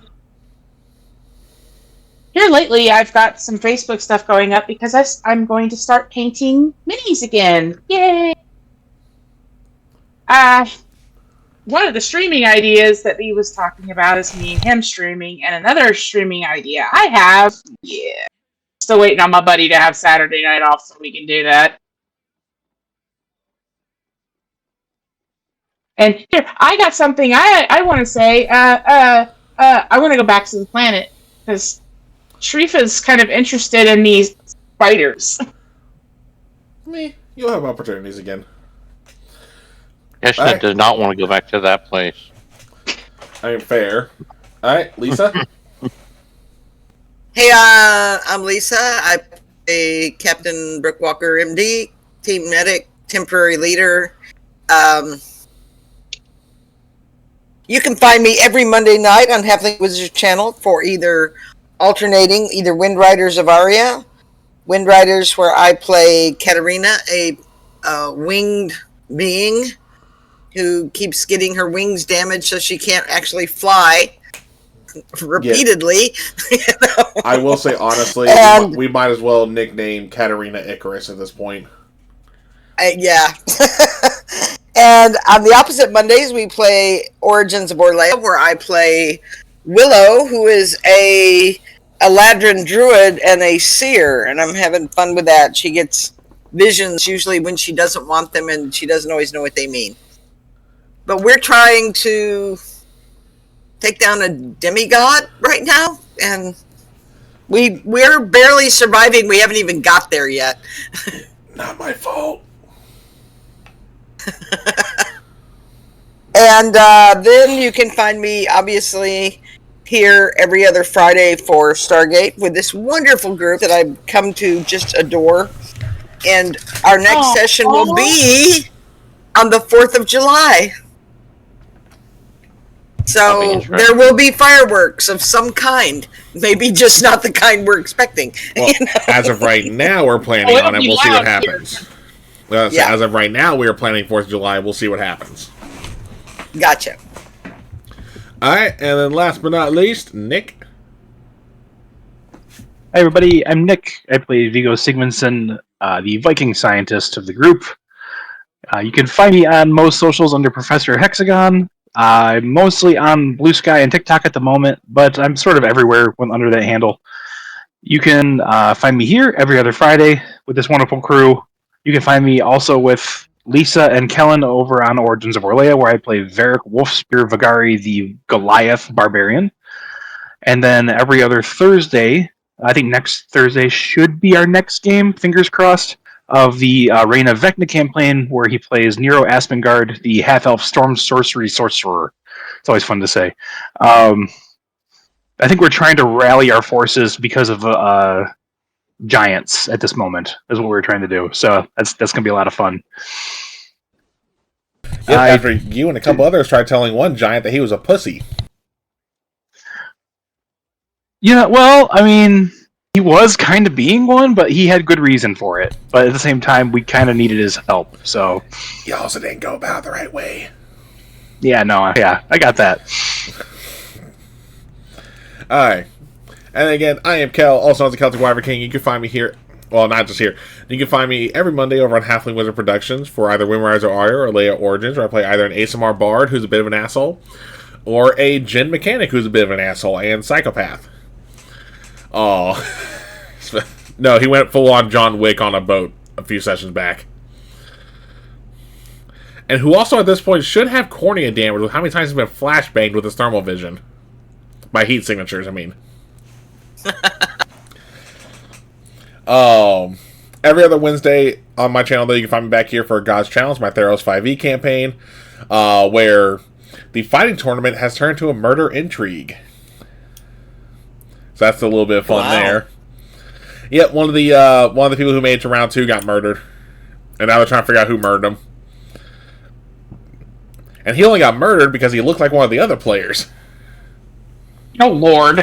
here lately I've got some Facebook stuff going up because I'm going to start painting minis again. Yay! One of the streaming ideas that he was talking about is me and him streaming, and another streaming idea I have, still waiting on my buddy to have Saturday night off so we can do that. And here, I got something I want to say. I want to go back to the planet because Sharifa's kind of interested in these spiders. You'll have opportunities again. Keshna does not want to go back to that place. I mean, fair. Alright, Lisa? Hey, I'm Lisa. I play Captain Brookwalker, MD, Team Medic, Temporary Leader. You can find me every Monday night on Halfling Wizards channel for either Wind Riders of Aria, Wind Riders where I play Katarina, a winged being who keeps getting her wings damaged so she can't actually fly repeatedly. Yeah. You know? I will say, honestly, we might as well nickname Katarina Icarus at this point. Yeah. And on the opposite Mondays, we play Origins of Orlea, where I play Willow, who is a Eladrin druid and a seer, and I'm having fun with that. She gets visions usually when she doesn't want them, and she doesn't always know what they mean. But we're trying to take down a demigod right now, and we're barely surviving. We haven't even got there yet. Not my fault. And then you can find me, obviously, here every other Friday for Stargate with this wonderful group that I've come to just adore. And our next session will be on the 4th of July. So there will be fireworks of some kind. Maybe just not the kind we're expecting. Well, you know? As of right now, we're planning on it. We'll see what happens. Well, so as of right now, we are planning 4th of July. We'll see what happens. Gotcha. All right, and then last but not least, Nick. Hi, everybody. I'm Nick. I play Viggo Sigmundsson, the Viking scientist of the group. You can find me on most socials under Professor Hexagon. I'm mostly on Blue Sky and TikTok at the moment, but I'm sort of everywhere under that handle. You can find me here every other Friday with this wonderful crew. You can find me also with Lisa and Kellen over on Origins of Orlea, where I play Varric Wolfspear Vagari, the Goliath Barbarian. And then every other Thursday, I think next Thursday should be our next game, fingers crossed, of the Reign of Vecna campaign, where he plays Nero Aspengard, the half-elf storm sorcery sorcerer. It's always fun to say. I think we're trying to rally our forces because of giants at this moment, is what we're trying to do. So that's going to be a lot of fun. Yeah, after you and a couple others tried telling one giant that he was a pussy. Yeah, well, I mean, he was kind of being one, but he had good reason for it. But at the same time, we kind of needed his help, so... You also didn't go about it the right way. Yeah, no, yeah, I got that. Alright. And again, I am Kel, also known as the Celtic Wyvern King. You can find me here... Well, not just here. You can find me every Monday over on Halfling Wizard Productions for either Windrise or Aria or Leia Origins, where I play either an ASMR Bard, who's a bit of an asshole, or a Djinn Mechanic, who's a bit of an asshole, and Psychopath. Oh, no, he went full-on John Wick on a boat a few sessions back. And who also at this point should have cornea damage with how many times he's been flashbanged with his thermal vision. By heat signatures, I mean. Every other Wednesday on my channel, though, you can find me back here for God's Challenge, my Theros 5e campaign, where the fighting tournament has turned to a murder intrigue. So that's a little bit of fun there. Yep, one of the people who made it to round 2 got murdered, and now they're trying to figure out who murdered him. And he only got murdered because he looked like one of the other players. Oh Lord.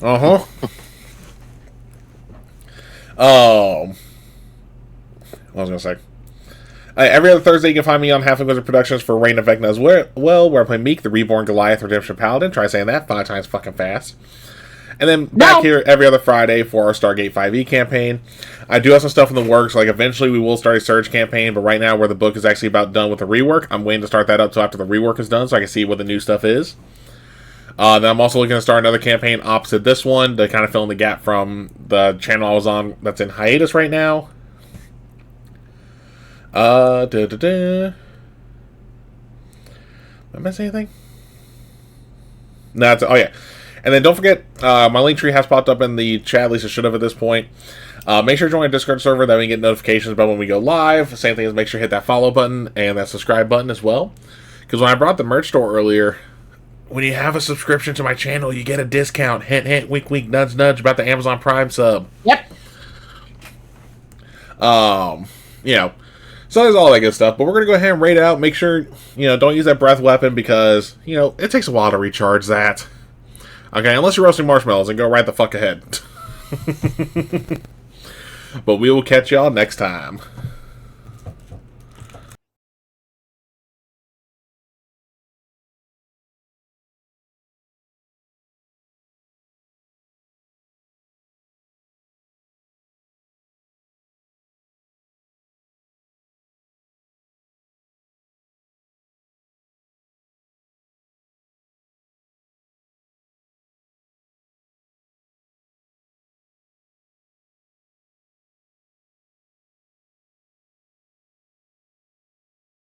Uh-huh. What was I going to say? Every other Thursday, you can find me on Half Wizard Productions for Reign of Vecna as well, where I play Meek, the Reborn Goliath Redemption Paladin. Try saying that 5 times fucking fast. And then back here every other Friday for our Stargate 5e campaign. I do have some stuff in the works. Like, eventually we will start a Surge campaign, but right now, where the book is actually about done with the rework, I'm waiting to start that up until after the rework is done so I can see what the new stuff is. Then I'm also looking to start another campaign opposite this one to kind of fill in the gap from the channel I was on that's in hiatus right now. Did I miss anything? No, oh yeah. And then don't forget, my link tree has popped up in the chat, at least it should have at this point. Make sure to join our Discord server, that way you get notifications about when we go live. Same thing as make sure to hit that follow button and that subscribe button as well. Because when I brought the merch store earlier, when you have a subscription to my channel, you get a discount. Hint, hint, wink, wink, nudge, nudge about the Amazon Prime sub. Yep. You know, so there's all that good stuff. But we're going to go ahead and raid out. Make sure, don't use that breath weapon because, it takes a while to recharge that. Okay, unless you're roasting marshmallows, and go right the fuck ahead. But we will catch y'all next time.